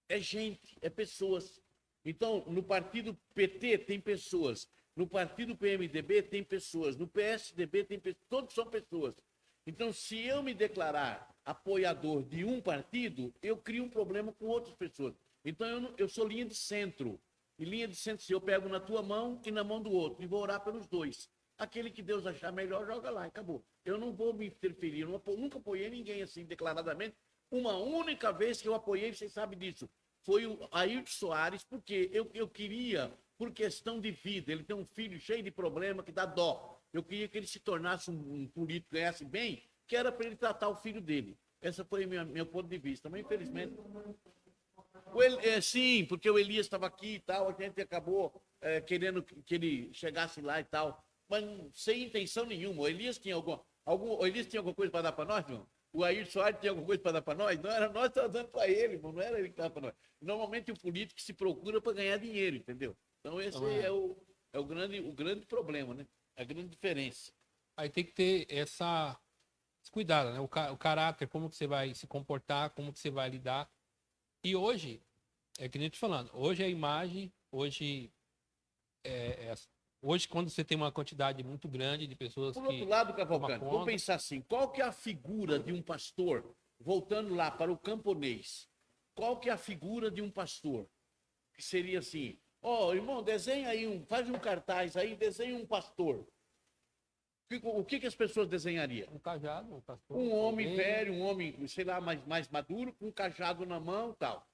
é gente, é pessoas. Então, no partido PT tem pessoas, no partido PMDB tem pessoas, no PSDB tem pessoas, todos são pessoas. Então, se eu me declarar apoiador de um partido, eu crio um problema com outras pessoas. Então, eu sou linha de centro. E linha de centro, se eu pego na tua mão e na mão do outro, e vou orar pelos dois. Aquele que Deus achar melhor, joga lá, acabou. Eu não vou me interferir, eu nunca apoiei ninguém assim, declaradamente. Uma única vez que eu apoiei, vocês sabem disso, foi o Ailton Soares, porque eu queria, por questão de vida, ele tem um filho cheio de problema que dá dó. Eu queria que ele se tornasse um político, ganhasse bem, que era para ele tratar o filho dele. Esse foi meu ponto de vista. Mas, infelizmente... sim, porque o Elias estava aqui e tal, a gente acabou querendo que ele chegasse lá e tal, mas sem intenção nenhuma. O Elias tinha alguma coisa para dar para nós, irmão? O Ailton Soares tinha alguma coisa para dar para nós? Não, era nós que estávamos dando para ele, irmão, não era ele que estava para nós. Normalmente o político se procura para ganhar dinheiro, entendeu? Então esse é o grande problema, né? A grande diferença. Aí tem que ter esse cuidado, né? O caráter, como que você vai se comportar, como que você vai lidar. E hoje, é que nem eu tô falando, hoje a imagem, hoje quando você tem uma quantidade muito grande de pessoas Por outro lado, Cavalcante, vamos pensar assim, qual que é a figura de um pastor, voltando lá para o camponês, qual que é a figura de um pastor? Que seria assim, irmão, desenha aí faz um cartaz aí, desenha um pastor. O que as pessoas desenhariam? Um cajado, um pastor. Um homem velho, um homem, sei lá, mais maduro, com um cajado na mão e tal.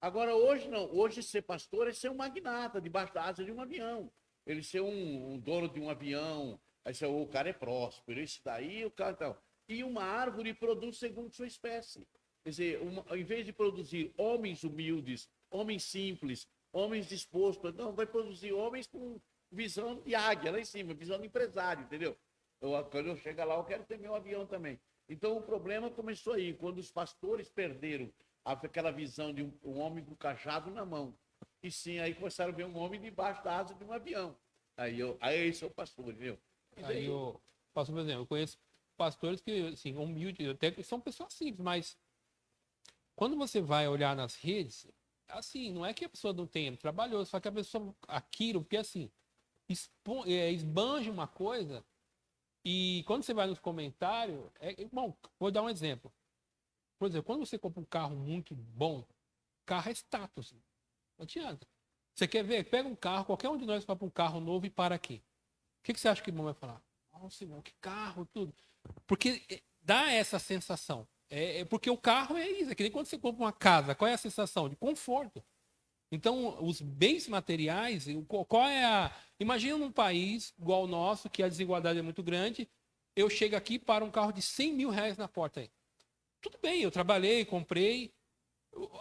Agora, hoje não. Hoje, ser pastor é ser um magnata, debaixo da asa de um avião. Ele ser um dono de um avião. Aí o cara é próspero. Isso daí, o cara tal. E uma árvore produz segundo sua espécie. Quer dizer, ao invés de produzir homens humildes, homens simples, homens dispostos, não, vai produzir homens com visão de águia lá em cima, visão de empresário, entendeu? Quando eu chegar lá, eu quero ter meu avião também. Então, o problema começou aí, quando os pastores perderam aquela visão de um homem com cajado na mão. E sim, aí começaram a ver um homem debaixo da asa de um avião. Aí esse é o pastor, entendeu? Aí eu posso, por exemplo, eu conheço pastores que, assim, humildes, até que são pessoas simples, mas quando você vai olhar nas redes, assim, não é que a pessoa não tenha, trabalhou, só que a pessoa, aquilo, porque assim, esbanja uma coisa e quando você vai nos comentários... Bom, vou dar um exemplo. Por exemplo, quando você compra um carro muito bom, carro é status. Não adianta. Você quer ver? Pega um carro, qualquer um de nós compra um carro novo e para aqui. O que você acha que o irmão vai falar? Nossa, irmão, que carro, tudo. Porque dá essa sensação. Porque o carro é isso. É que nem quando você compra uma casa. Qual é a sensação? De conforto. Então, os bens materiais, qual é a... Imagina num país igual o nosso, que a desigualdade é muito grande, eu chego aqui para um carro de 100 mil reais na porta aí. Tudo bem, eu trabalhei, comprei.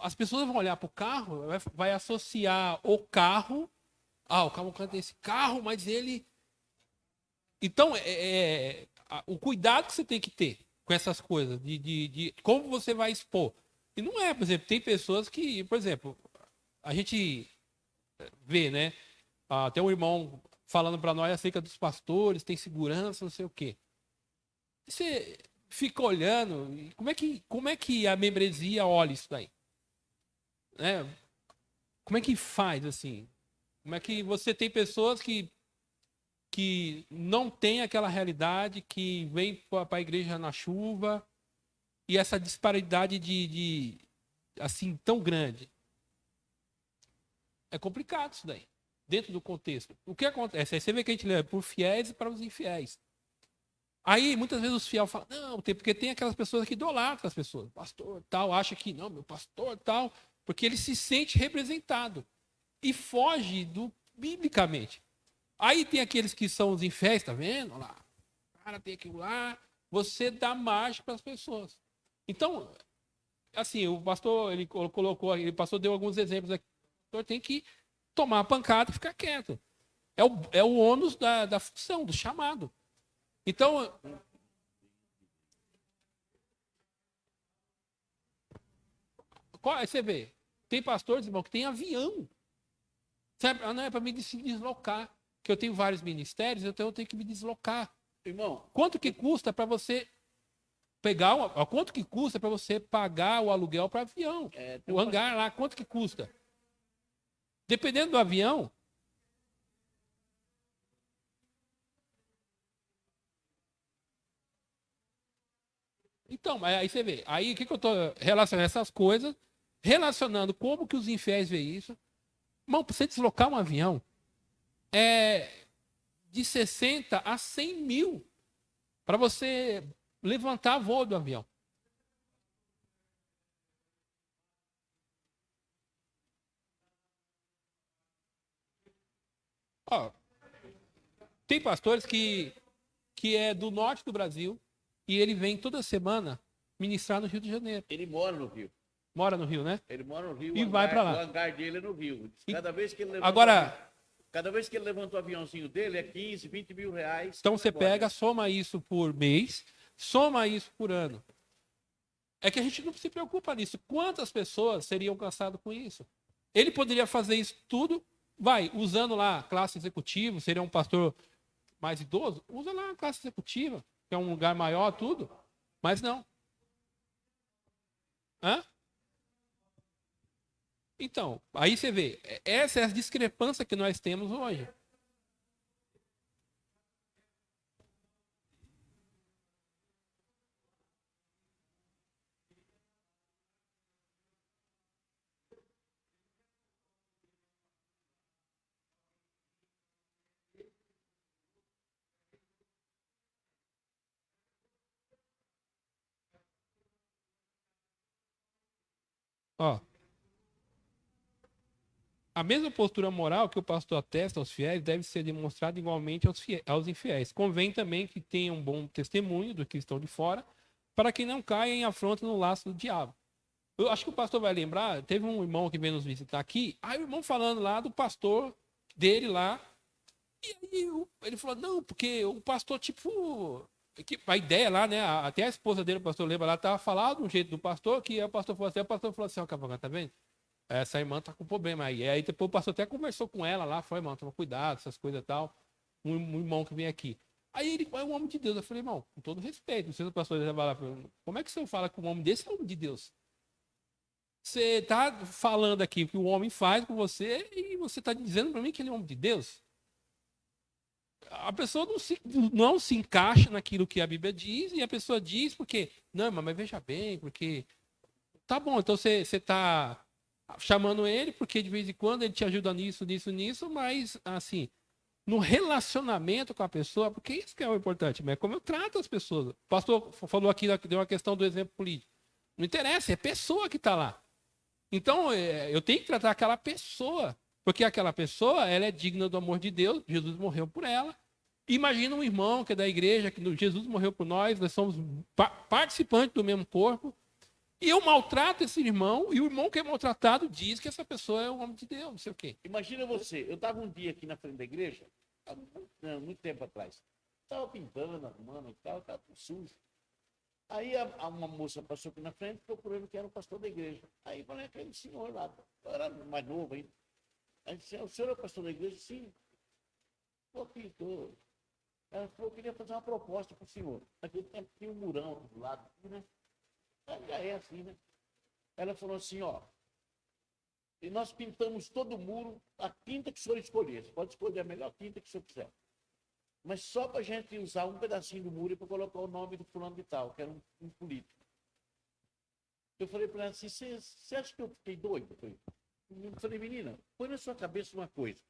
As pessoas vão olhar para o carro, vai associar o carro. O Cavalcante tem esse carro, mas ele... Então, o cuidado que você tem que ter com essas coisas, de como você vai expor. E não é, por exemplo, tem pessoas que, por exemplo, a gente vê, né? Tem um irmão falando para nós acerca dos pastores, tem segurança, não sei o quê. Você fica olhando, como é que a membresia olha isso daí? Né? Como é que faz, assim? Como é que você tem pessoas que não tem aquela realidade, que vem para a igreja na chuva, e essa disparidade assim, tão grande. É complicado isso daí, dentro do contexto. O que acontece? Aí você vê que a gente lê por fiéis e para os infiéis. Aí, muitas vezes, os fiéis falam, não, porque tem aquelas pessoas que idolatram as pessoas. Pastor tal, acha que, não, meu pastor tal, porque ele se sente representado. E foge biblicamente. Aí tem aqueles que são os infiéis, tá vendo? Olha lá, o cara tem aquilo lá. Você dá margem para as pessoas. Então, assim, o pastor, ele colocou, ele pastor deu alguns exemplos aqui. O pastor tem que tomar a pancada e ficar quieto. É o ônus da função, do chamado. Então, você vê, tem pastores, irmão, que tem avião. Sabe? Não é para me deslocar. Que eu tenho vários ministérios, então eu tenho que me deslocar. Irmão, Quanto que custa para você quanto que custa para você pagar o aluguel para avião? O hangar lá, quanto que custa? Dependendo do avião. Então, aí você vê. Aí o que eu estou relacionando essas coisas, relacionando como que os infiéis veem isso. Irmão, para você deslocar um avião, de 60 a 100 mil para você levantar voo do avião. Ó, tem pastores que é do norte do Brasil e ele vem toda semana ministrar no Rio de Janeiro. Ele mora no Rio. Mora no Rio, né? Ele mora no Rio. E vai para lá. O hangar dele é no Rio. Cada vez que ele levanta o aviãozinho dele, é 15, 20 mil reais. Então você pega, soma isso por mês, soma isso por ano. É que a gente não se preocupa nisso. Quantas pessoas seriam cansadas com isso? Ele poderia fazer isso tudo, usando lá classe executiva, seria um pastor mais idoso, usa lá a classe executiva, que é um lugar maior, tudo. Mas não. Hã? Então, aí você vê, essa é a discrepância que nós temos hoje. Ó, a mesma postura moral que o pastor atesta aos fiéis deve ser demonstrada igualmente aos infiéis. Convém também que tenham um bom testemunho do que estão de fora, para que não caia em afronta no laço do diabo. Eu acho que o pastor vai lembrar, teve um irmão que veio nos visitar aqui, aí o irmão falando lá do pastor dele lá, e aí ele falou, não, porque o pastor, tipo, a ideia lá, né, até a esposa dele, o pastor lembra lá, estava falando do jeito do pastor, que o pastor falou assim, ó, Cavalcante, tá vendo? Essa irmã tá com problema aí. E aí depois o pastor até conversou com ela lá, foi, irmão, toma cuidado, essas coisas e tal. Um irmão que vem aqui. Aí ele é um homem de Deus. Eu falei, irmão, com todo respeito, não sei se o pastor já vai lá, como é que o senhor fala que um homem desse é homem de Deus? Você tá falando aqui o que o homem faz com você e você tá dizendo para mim que ele é homem de Deus? a pessoa não se encaixa naquilo que a Bíblia diz, e a pessoa diz porque, não, mas veja bem, porque tá bom, então você tá chamando ele porque de vez em quando ele te ajuda nisso, nisso, nisso, mas assim, no relacionamento com a pessoa, porque isso que é o importante, mas é como eu trato as pessoas. O pastor falou aqui, deu uma questão do exemplo político. Não interessa, é a pessoa que está lá. Então, eu tenho que tratar aquela pessoa, porque aquela pessoa, ela é digna do amor de Deus, Jesus morreu por ela. Imagina um irmão que é da igreja, que Jesus morreu por nós somos participantes do mesmo corpo, e eu maltrato esse irmão, e o irmão que é maltratado diz que essa pessoa é um homem de Deus, não sei o quê. Imagina você, eu estava um dia aqui na frente da igreja, há muito tempo atrás. Estava pintando, arrumando e tal, estava tudo sujo. Aí uma moça passou aqui na frente procurando que era o pastor da igreja. Aí falei, aquele senhor lá, eu era mais novo ainda. Aí disse, o senhor é o pastor da igreja? Sim. Pô, pintor. Ela falou, eu queria fazer uma proposta para o senhor. Naquele tempo tinha um murão aqui do lado, né? Já é assim, né? Ela falou assim, ó, e nós pintamos todo o muro, a tinta que o senhor escolher. Você pode escolher a melhor tinta que o senhor quiser. Mas só para a gente usar um pedacinho do muro para colocar o nome do fulano de tal, que era um político. Eu falei para ela assim, você acha que eu fiquei doido? Eu falei, menina, põe na sua cabeça uma coisa.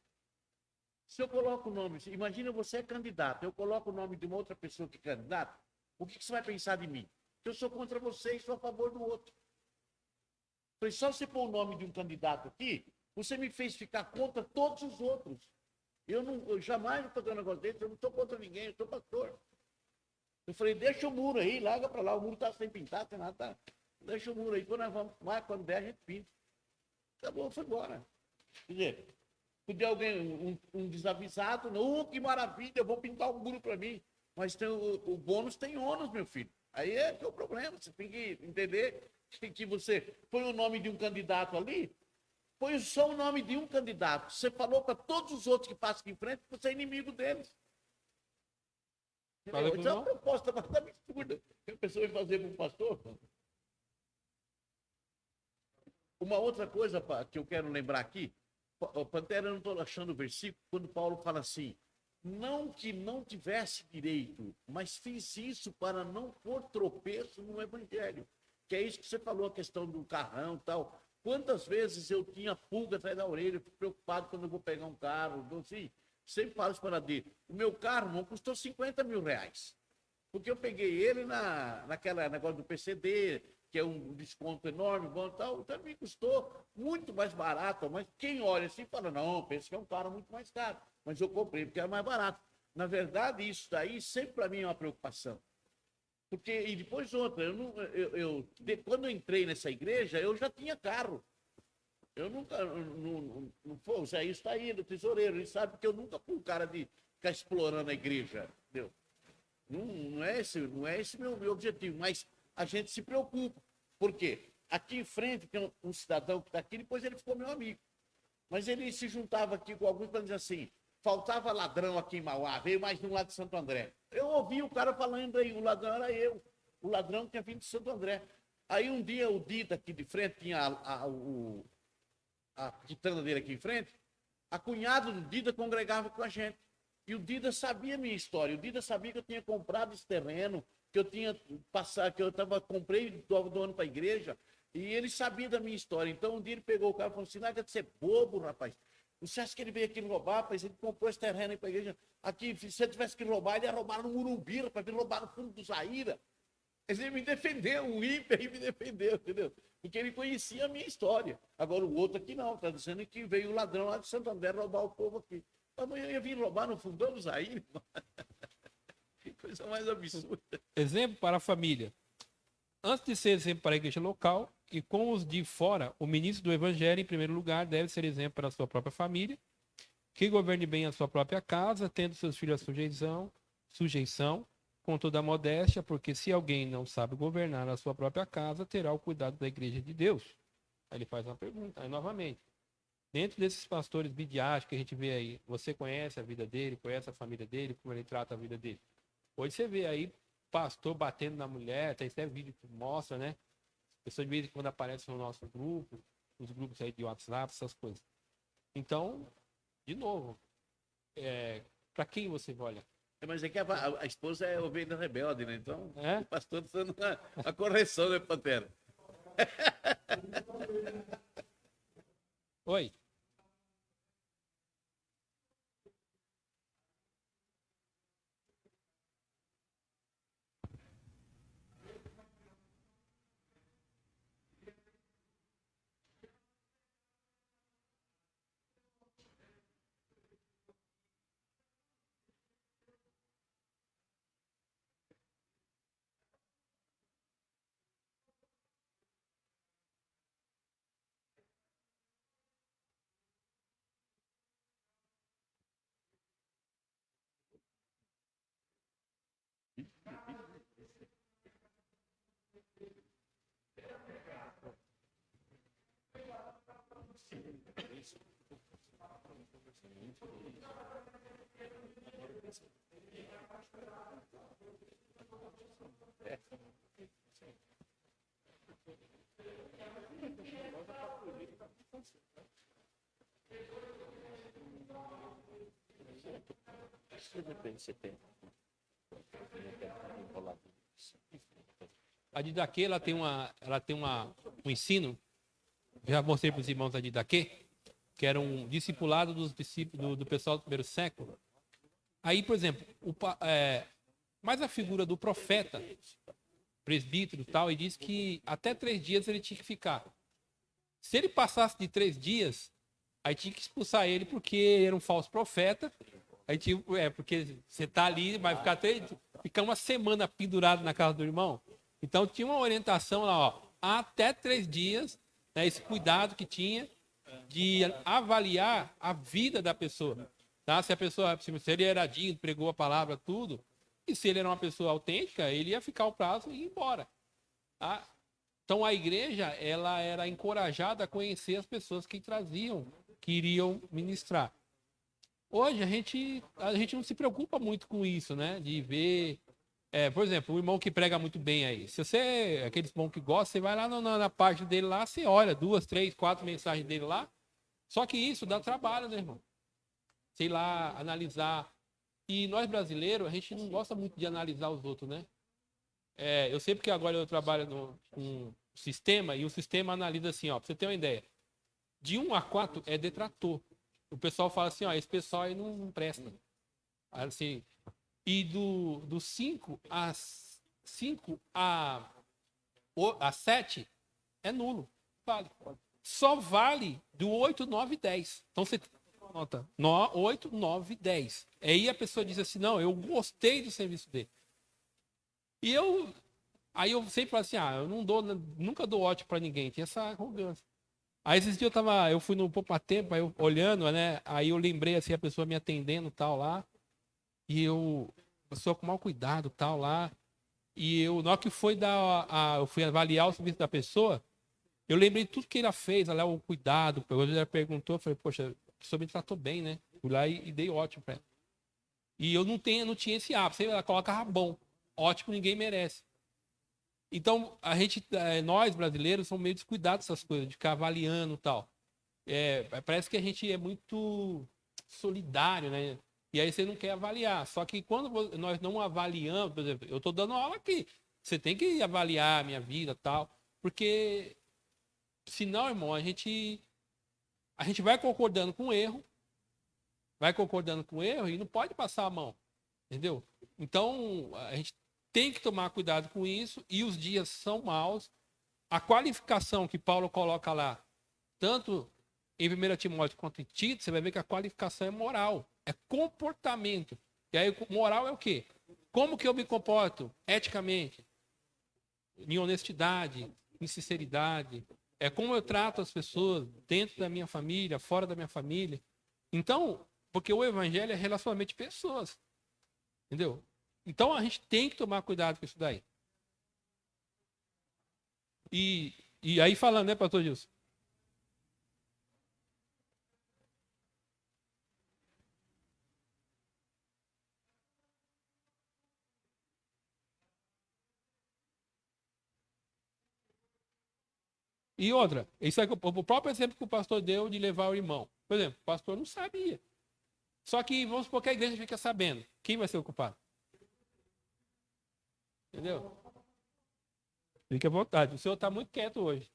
Se eu coloco o nome, imagina você é candidato, eu coloco o nome de uma outra pessoa que é candidata, o que você vai pensar de mim? Eu sou contra você e sou a favor do outro. Eu falei, só você pôr o nome de um candidato aqui, você me fez ficar contra todos os outros. Eu jamais vou fazer um negócio desse, eu não estou contra ninguém, eu sou pastor. Eu falei, deixa o muro aí, larga para lá, o muro está sem pintar, sem nada, tá? Deixa o muro aí, quando nós vamos, quando der, a gente pinta. Acabou, foi embora. Quer dizer, podia alguém, um desavisado, não, que maravilha, eu vou pintar um muro para mim. Mas tem, o bônus tem ônus, meu filho. Aí é que é o problema, você tem que entender que você põe o nome de um candidato ali, põe só o nome de um candidato. Você falou para todos os outros que passam aqui em frente que você é inimigo deles. Isso é uma proposta mais absurda que a pessoa vai fazer para um pastor. Uma outra coisa que eu quero lembrar aqui, Pantera, eu não estou achando o versículo, quando Paulo fala assim, não que não tivesse direito, mas fiz isso para não pôr tropeço no evangelho. Que é isso que você falou, a questão do carrão e tal. Quantas vezes eu tinha pulga atrás da orelha, fico preocupado quando eu vou pegar um carro. Então, assim, sempre falo isso para ele. O meu carro não custou 50 mil reais. Porque eu peguei ele naquela negócio do PCD, que é um desconto enorme, bom, tal, então me custou muito mais barato. Mas quem olha assim fala, não, pensa que é um carro muito mais caro. Mas eu comprei porque era mais barato. Na verdade, isso daí sempre para mim é uma preocupação. Porque, e depois outra, quando eu entrei nessa igreja, eu já tinha carro. Eu nunca, não foi, o Zé está aí, do tesoureiro, ele sabe que eu nunca fui um cara de ficar explorando a igreja, entendeu? Não é esse meu objetivo, mas a gente se preocupa. Por quê? Aqui em frente tem um cidadão que está aqui, depois ele ficou meu amigo. Mas ele se juntava aqui com alguns para dizer assim, faltava ladrão aqui em Mauá, veio mais de um lá de Santo André. Eu ouvi o cara falando aí, o ladrão era eu. O ladrão tinha vindo de Santo André. Aí um dia o Dida aqui de frente, tinha a quitanda dele aqui em frente, a cunhada do Dida congregava com a gente. E o Dida sabia a minha história. O Dida sabia que eu tinha comprado esse terreno, que eu tinha passado, que eu comprei do ano para a igreja, e ele sabia da minha história. Então um dia ele pegou o cara e falou assim, larga de ser bobo, rapaz. Você acha que ele veio aqui roubar, rapaz? Ele comprou esse terreno aí para a igreja. Aqui, se ele tivesse que roubar, ele ia roubar no Morumbi, rapaz, ele roubar no fundo do Zaira. Ele me defendeu, um ímpio aí me defendeu, entendeu? Porque ele conhecia a minha história. Agora o outro aqui não, está dizendo que veio o ladrão lá de Santo André roubar o povo aqui. Amanhã ia vir roubar no fundão do Zaire. Que coisa mais absurda. Exemplo para a família. Antes de ser exemplo para a igreja local, e com os de fora, o ministro do evangelho, em primeiro lugar, deve ser exemplo para a sua própria família, que governe bem a sua própria casa, tendo seus filhos a sujeição, com toda a modéstia, porque se alguém não sabe governar a sua própria casa, terá o cuidado da igreja de Deus. Aí ele faz uma pergunta, aí novamente. Dentro desses pastores midiáticos que a gente vê aí, você conhece a vida dele, conhece a família dele, como ele trata a vida dele. Hoje você vê aí pastor batendo na mulher, tem até vídeo que mostra, né? Pessoas de vez em quando aparecem no nosso grupo, nos grupos aí de WhatsApp, essas coisas. Então, de novo, Para quem você vai olhar? Mas é que a esposa é ovelha rebelde, né? Então, É? o pastor está dando uma correção, né, Pantera? Oi. A Didaquê, um ensino, já mostrei para os irmãos da Didaquê, que era um discipulado dos discípulos do pessoal do primeiro século. Aí, por exemplo, mais a figura do profeta, presbítero e tal, e diz que até 3 dias ele tinha que ficar. Se ele passasse de 3 dias, aí tinha que expulsar ele porque era um falso profeta. Aí porque você tá ali, vai ficar uma semana pendurado na casa do irmão. Então tinha uma orientação lá, ó, até 3 dias, né, esse cuidado que tinha de avaliar a vida da pessoa. Tá? Se ele era digno, pregou a palavra, tudo, e se ele era uma pessoa autêntica, ele ia ficar o prazo e ir embora. Tá? Então a igreja, ela era encorajada a conhecer as pessoas que iriam ministrar. Hoje a gente não se preocupa muito com isso, né? De ver, por exemplo, o irmão que prega muito bem aí. Se você, aquele irmão que gosta, você vai lá na página dele lá, você olha 2, 3, 4 mensagens dele lá. Só que isso dá trabalho, né, irmão? Sei lá, analisar. E nós brasileiros, a gente não gosta muito de analisar os outros, né? Eu sei porque agora eu trabalho com um sistema e o sistema analisa assim, ó, pra você ter uma ideia. De 1 a 4 é detrator. O pessoal fala assim, ó, esse pessoal aí não presta. Assim, e do 5 a 7 é nulo. Vale. Só vale do 8, 9 e 10. Então você nota 8, 9 e 10. Aí a pessoa diz assim, não, eu gostei do serviço dele. Aí eu sempre falo assim, eu nunca dou ótimo para ninguém. Tem essa arrogância. Aí esses dias eu fui no Poupa Tempo, aí eu olhando, né? Aí eu lembrei assim, a pessoa me atendendo tal lá. E a pessoa com mau cuidado tal lá. E na hora que eu fui avaliar o serviço da pessoa, eu lembrei tudo que ela fez, olha, o cuidado. Ela perguntou, eu falei, poxa, a pessoa me tratou bem, né? Fui lá e dei ótimo pra ela. E eu não tinha esse hábito. Ela coloca bom. Ótimo, ninguém merece. Então, nós brasileiros somos meio descuidados dessas coisas, de ficar avaliando e tal. Parece que a gente é muito solidário, né? E aí você não quer avaliar. Só que quando nós não avaliamos, por exemplo, eu estou dando aula aqui. Você tem que avaliar a minha vida e tal. Porque, senão, irmão, a gente vai concordando com o erro. E não pode passar a mão. Entendeu? Então, a gente tem que tomar cuidado com isso. E os dias são maus. A qualificação que Paulo coloca lá, tanto em 1 Timóteo quanto em Tito, você vai ver que a qualificação é moral, é comportamento. E aí, moral é o quê? Como que eu me comporto eticamente? Em honestidade, em sinceridade. É como eu trato as pessoas dentro da minha família, fora da minha família. Então, porque o evangelho é relacionamento de pessoas. Entendeu? Então a gente tem que tomar cuidado com isso daí. E aí falando, né, pastor Gilson? E outra, isso é o próprio exemplo que o pastor deu de levar o irmão. Por exemplo, o pastor não sabia. Só que vamos supor que a igreja fica sabendo. Quem vai ser o culpado? Entendeu? Fique à vontade. O senhor está muito quieto hoje.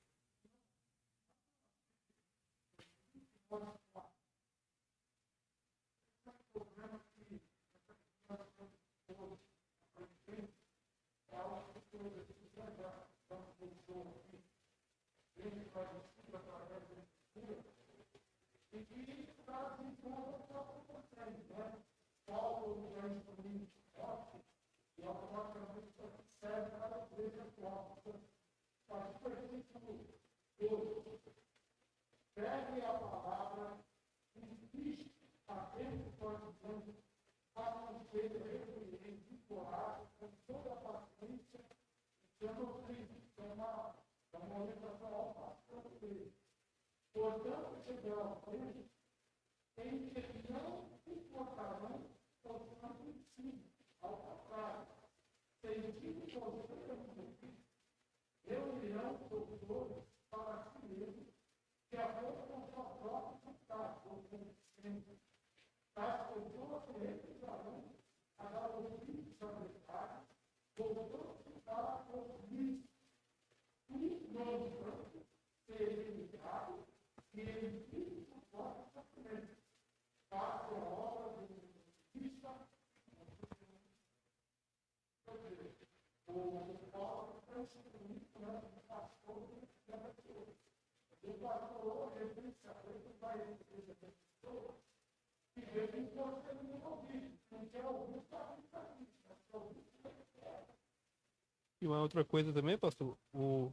E uma outra coisa também, pastor, o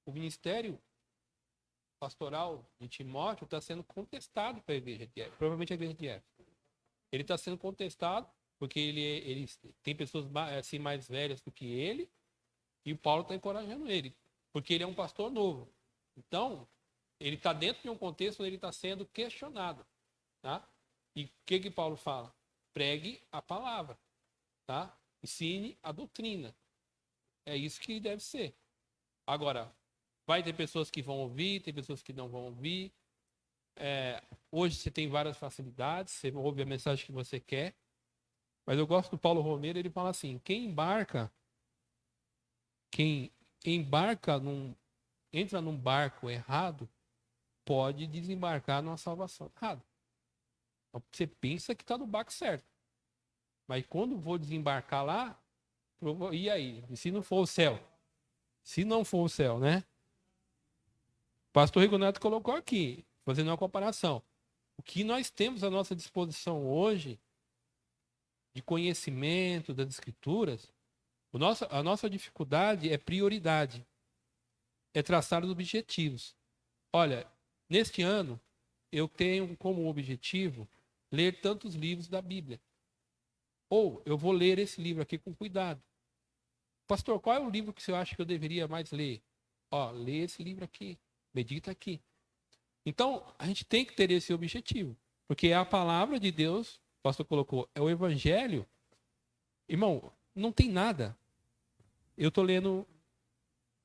ministério pastoral de Timóteo está sendo contestado pela igreja de Éfeso, provavelmente a igreja de Éfeso. Ele está sendo contestado porque ele tem pessoas assim, mais velhas do que ele, e o Paulo está encorajando ele, porque ele é um pastor novo. Então, ele está dentro de um contexto onde ele está sendo questionado. Tá? E o que Paulo fala? Pregue a palavra. Tá? Ensine a doutrina. É isso que deve ser. Agora, vai ter pessoas que vão ouvir, tem pessoas que não vão ouvir. Hoje você tem várias facilidades, você ouve a mensagem que você quer. Mas eu gosto do Paulo Romeiro, ele fala assim, quem entra num barco errado, pode desembarcar numa salvação errada. Então, você pensa que está no barco certo. Mas quando vou desembarcar lá, e aí? E se não for o céu? Se não for o céu, né? O pastor Rigonato colocou aqui, fazendo uma comparação. O que nós temos à nossa disposição hoje, de conhecimento das escrituras, a nossa dificuldade é prioridade. É traçar os objetivos. Olha, neste ano, eu tenho como objetivo ler tantos livros da Bíblia. Ou eu vou ler esse livro aqui com cuidado. Pastor, qual é o livro que você acha que eu deveria mais ler? Lê esse livro aqui, medita aqui. Então, a gente tem que ter esse objetivo, porque é a palavra de Deus, o pastor colocou, é o evangelho. Irmão, não tem nada. Eu estou lendo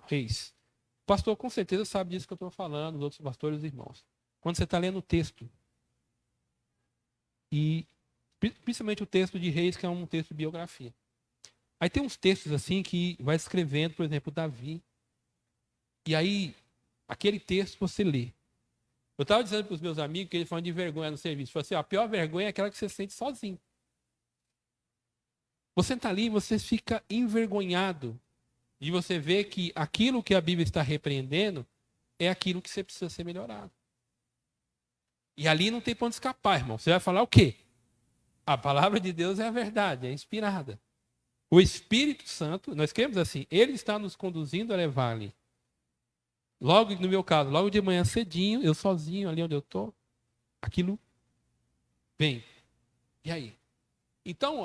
Reis. O pastor com certeza sabe disso que eu estou falando, os outros pastores e irmãos. Quando você está lendo o texto, e principalmente o texto de Reis, que é um texto de biografia. Aí tem uns textos assim que vai escrevendo, por exemplo, Davi. E aí, aquele texto você lê. Eu estava dizendo para os meus amigos que eles falam de vergonha no serviço. Eu falei assim, a pior vergonha é aquela que você sente sozinho. Você está ali e você fica envergonhado de você ver que aquilo que a Bíblia está repreendendo é aquilo que você precisa ser melhorado. E ali não tem ponto de escapar, irmão. Você vai falar o quê? A palavra de Deus é a verdade, é inspirada. O Espírito Santo, nós queremos assim, ele está nos conduzindo a levar-lhe. Logo, no meu caso, logo de manhã cedinho, eu sozinho ali onde eu estou, aquilo vem. E aí? Então,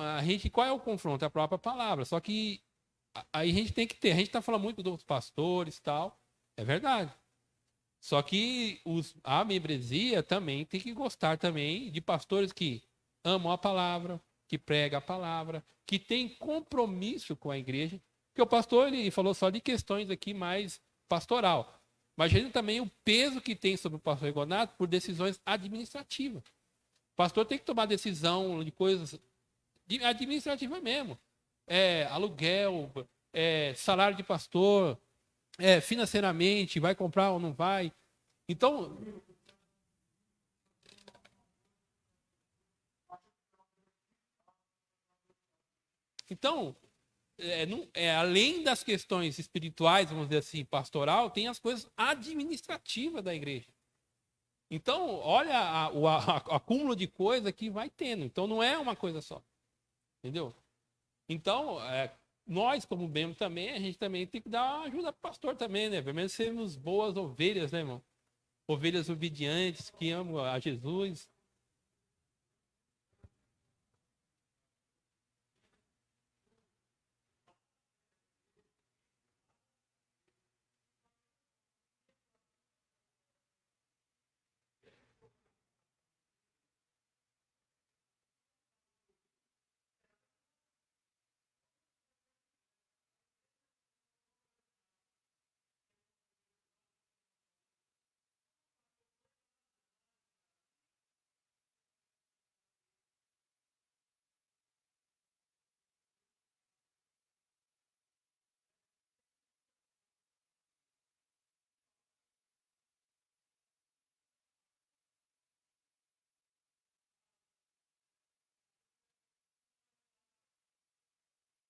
qual é o confronto? É a própria palavra. Só que aí a gente tem que ter. A gente está falando muito dos pastores e tal. É verdade. Só que a membresia também tem que gostar também de pastores que amam a palavra, que pregam a palavra, que têm compromisso com a igreja. Porque o pastor ele falou só de questões aqui mais pastoral. Mas a gente também o peso que tem sobre o pastor Rigonato por decisões administrativas. O pastor tem que tomar decisão de coisas administrativas mesmo. Aluguel, salário de pastor, financeiramente, vai comprar ou não vai. Então, além das questões espirituais, vamos dizer assim, pastoral, tem as coisas administrativas da igreja. Então, olha o acúmulo de coisa que vai tendo. Então, não é uma coisa só. Entendeu? Então, nós, como membros também, a gente também tem que dar ajuda para o pastor também, né? Pelo menos sermos boas ovelhas, né, irmão? Ovelhas obedientes, que amam a Jesus.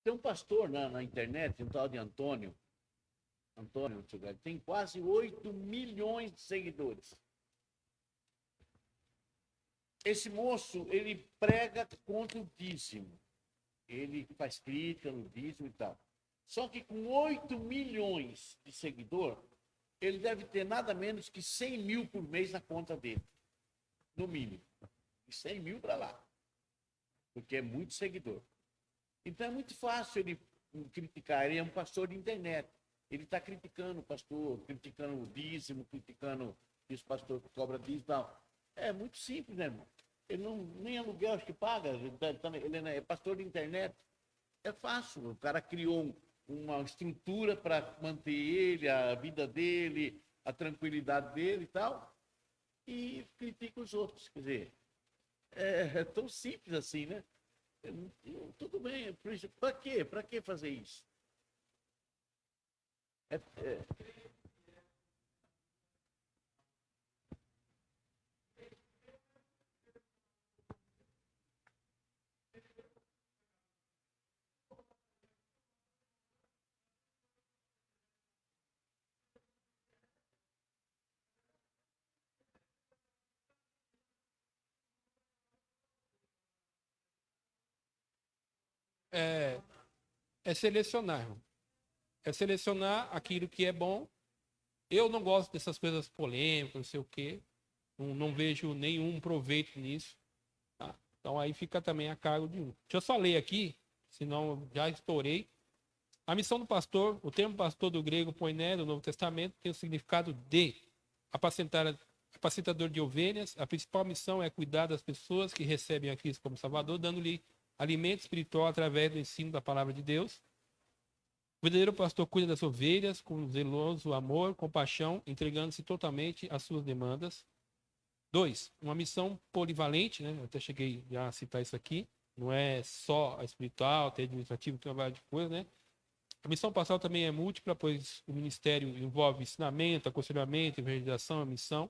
Tem um pastor na internet, um tal de Antônio, tem quase 8 milhões de seguidores. Esse moço, ele prega contra o dízimo. Ele faz crítica no dízimo e tal. Só que com 8 milhões de seguidor, ele deve ter nada menos que 100 mil por mês na conta dele. No mínimo. E 100 mil para lá. Porque é muito seguidor. Então é muito fácil ele criticar. Ele é um pastor de internet. Ele está criticando o pastor, criticando o dízimo, criticando esse pastor que cobra dízimo e tal. É muito simples, né, irmão? Ele não, nem aluguel acho que paga. Ele é pastor de internet. É fácil. O cara criou uma estrutura para manter ele, a vida dele, a tranquilidade dele e tal. E critica os outros. Quer dizer, é tão simples assim, né? Tudo bem. Para quê? Para que fazer isso? É, é selecionar, irmão. É selecionar aquilo que é bom. Eu não gosto dessas coisas polêmicas, não sei o quê. Não vejo nenhum proveito nisso. Tá? Então aí fica também a cargo de um. Deixa eu só ler aqui, senão já estourei. A missão do pastor, o termo pastor do grego poiné do Novo Testamento tem o significado de apacentador de ovelhas. A principal missão é cuidar das pessoas que recebem a Cristo como Salvador, dando-lhe alimento espiritual através do ensino da palavra de Deus. O verdadeiro pastor cuida das ovelhas com zeloso amor, compaixão, entregando-se totalmente às suas demandas. 2. Uma missão polivalente, né? Eu até cheguei já a citar isso aqui. Não é só a espiritual, tem administrativo, tem uma várias coisas, né? A missão pastoral também é múltipla, pois o ministério envolve ensinamento, aconselhamento, evangelização, a missão,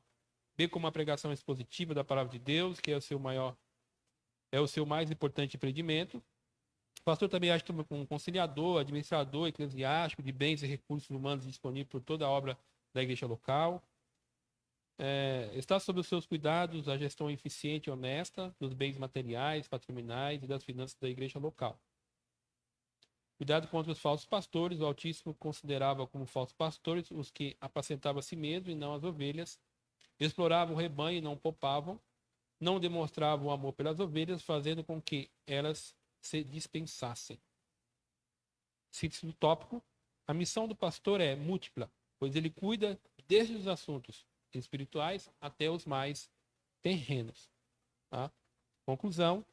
bem como a pregação expositiva da palavra de Deus, que é o seu mais importante empreendimento. O pastor também age como um conciliador, administrador, eclesiástico de bens e recursos humanos disponíveis por toda a obra da igreja local. Está sob os seus cuidados a gestão eficiente e honesta dos bens materiais, patrimoniais e das finanças da igreja local. Cuidado contra os falsos pastores. O Altíssimo considerava como falsos pastores os que apacentavam a si mesmo e não as ovelhas, exploravam o rebanho e não poupavam, não demonstravam amor pelas ovelhas, fazendo com que elas se dispensassem. Cite-se no tópico. A missão do pastor é múltipla, pois ele cuida desde os assuntos espirituais até os mais terrenos. Tá? Conclusão.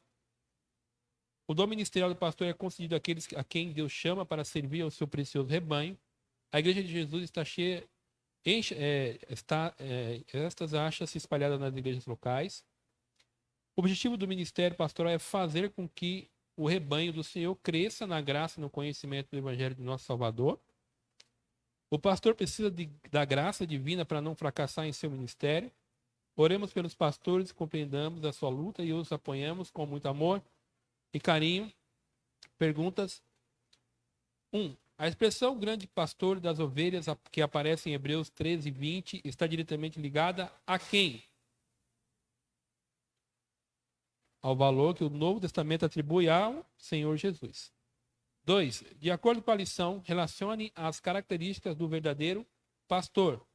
O dom ministerial do pastor é concedido àqueles a quem Deus chama para servir ao seu precioso rebanho. A igreja de Jesus está cheia, estas achas-se espalhadas nas igrejas locais. O objetivo do ministério pastoral é fazer com que o rebanho do Senhor cresça na graça e no conhecimento do Evangelho de nosso Salvador. O pastor precisa da graça divina para não fracassar em seu ministério. Oremos pelos pastores, compreendamos a sua luta e os apoiamos com muito amor e carinho. Perguntas. 1. A expressão grande pastor das ovelhas que aparece em Hebreus 13, 20 está diretamente ligada a quem? Ao valor que o Novo Testamento atribui ao Senhor Jesus. 2. De acordo com a lição, relacione as características do verdadeiro pastor.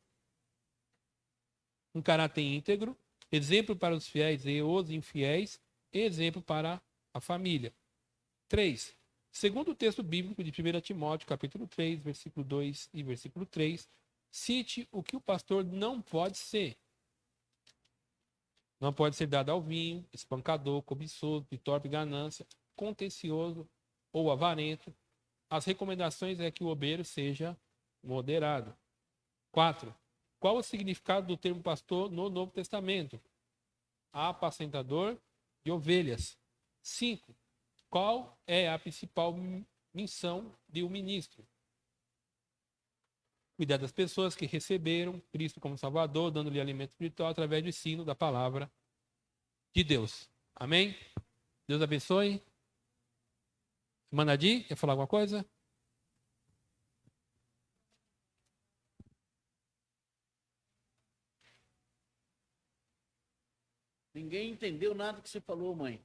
Um caráter íntegro, exemplo para os fiéis e os infiéis, e exemplo para a família. 3. Segundo o texto bíblico de 1 Timóteo, capítulo 3, versículo 2 e versículo 3, cite o que o pastor não pode ser. Não pode ser dado ao vinho, espancador, cobiçoso, de torpe ganância, contencioso ou avarento. As recomendações é que o obreiro seja moderado. 4. Qual o significado do termo pastor no Novo Testamento? Apacentador de ovelhas. 5. Qual é a principal missão de um ministro? Cuidar das pessoas que receberam Cristo como Salvador, dando-lhe alimento espiritual através do ensino da palavra de Deus. Amém? Deus abençoe. Manadi, quer falar alguma coisa? Ninguém entendeu nada que você falou, mãe.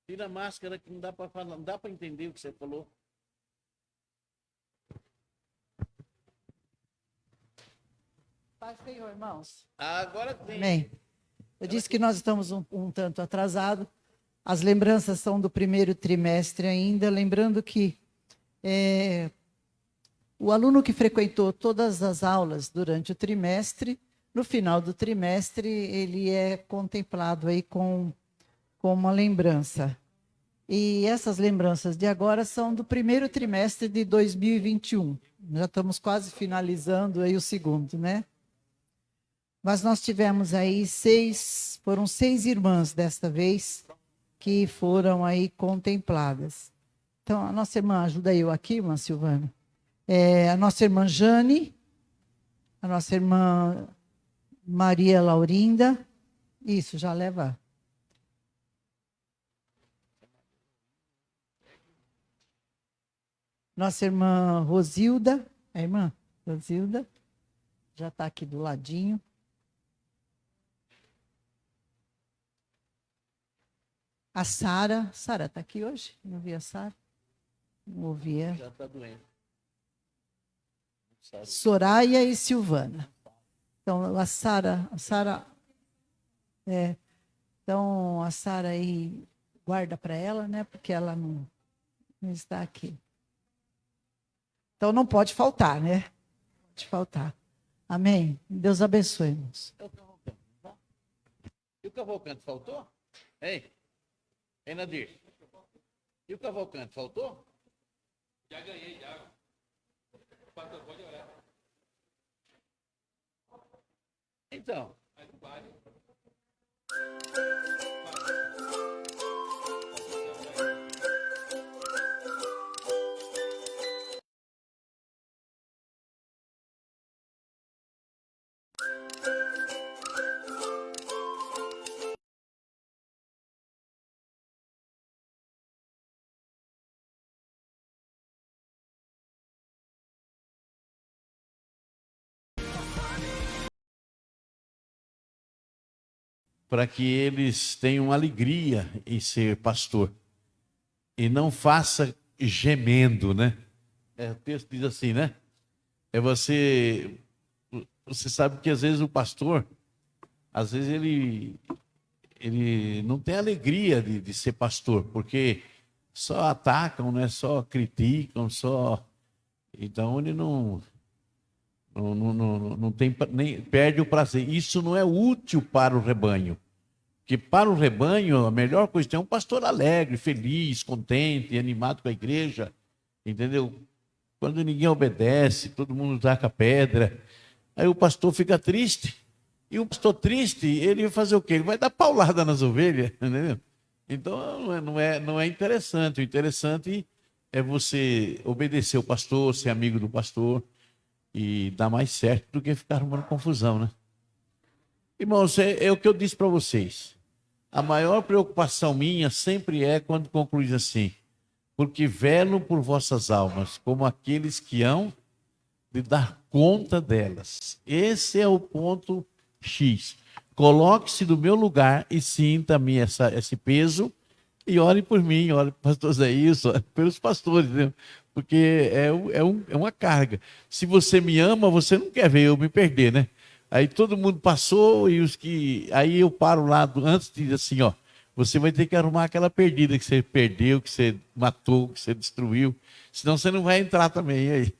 Tira a máscara que não dá para falar, não dá para entender o que você falou. Paz do Senhor, irmãos. Agora tem. Amém. Eu disse que nós estamos um tanto atrasados. As lembranças são do primeiro trimestre ainda. Lembrando que o aluno que frequentou todas as aulas durante o trimestre, no final do trimestre, ele é contemplado aí com uma lembrança. E essas lembranças de agora são do primeiro trimestre de 2021. Já estamos quase finalizando aí o segundo, né? Mas nós tivemos aí foram 6 irmãs desta vez que foram aí contempladas. Então, a nossa irmã, ajuda eu aqui, irmã Silvana. A nossa irmã Jane, a nossa irmã Maria Laurinda, isso, já leva. Nossa irmã Rosilda, a irmã Rosilda, já está aqui do ladinho. A Sara está aqui hoje? Não vi a Sara? Não ouvi ela. Já está doendo. Soraya e Silvana. Então, a Sara, então a Sara aí guarda para ela, né? Porque ela não está aqui. Então não pode faltar, né? Pode faltar. Amém. Deus abençoe, irmãos. E o Cavalcante faltou? Hein? Hein, Nadir? E o Cavalcante faltou? Já ganhei, já. Pastor, pode orar. Então. Mas não vale. Para que eles tenham alegria em ser pastor. E não faça gemendo, né? O texto diz assim, né? Você sabe que às vezes o pastor, às vezes ele não tem alegria de ser pastor, porque só atacam, né? Só criticam, só... Então ele não tem, nem perde o prazer. Isso não é útil para o rebanho. Porque para o rebanho, a melhor coisa é um pastor alegre, feliz, contente, animado com a igreja. Entendeu? Quando ninguém obedece, todo mundo taca pedra. Aí o pastor fica triste. E o pastor triste, ele vai fazer o quê? Ele vai dar paulada nas ovelhas, entendeu? Então não é interessante. O interessante é você obedecer o pastor, ser amigo do pastor e dar mais certo do que ficar arrumando confusão, né? Irmãos, é o que eu disse para vocês. A maior preocupação minha sempre é quando conclui assim: porque velo por vossas almas, como aqueles que hão de dar conta delas. Esse é o ponto X. Coloque-se no meu lugar e sinta-me esse peso e ore por mim, ore para o pastor Zé isso, ore pelos pastores, né? Porque é uma carga. Se você me ama, você não quer ver eu me perder, né? Aí todo mundo passou e aí eu paro lá antes de dizer assim, ó, você vai ter que arrumar aquela perdida que você perdeu, que você matou, que você destruiu, senão você não vai entrar também aí.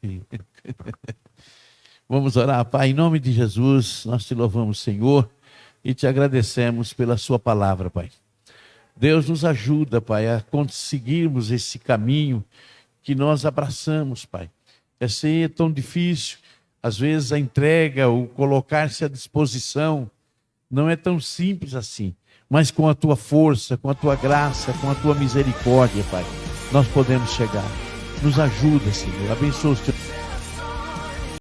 Vamos orar. Pai, em nome de Jesus, nós te louvamos, Senhor, e te agradecemos pela sua palavra, Pai. Deus nos ajuda, Pai, a conseguirmos esse caminho que nós abraçamos, Pai. É tão difícil, às vezes a entrega, o colocar-se à disposição, não é tão simples assim. Mas com a tua força, com a tua graça, com a tua misericórdia, Pai, nós podemos chegar. Nos ajuda, Senhor. Abençoa os teus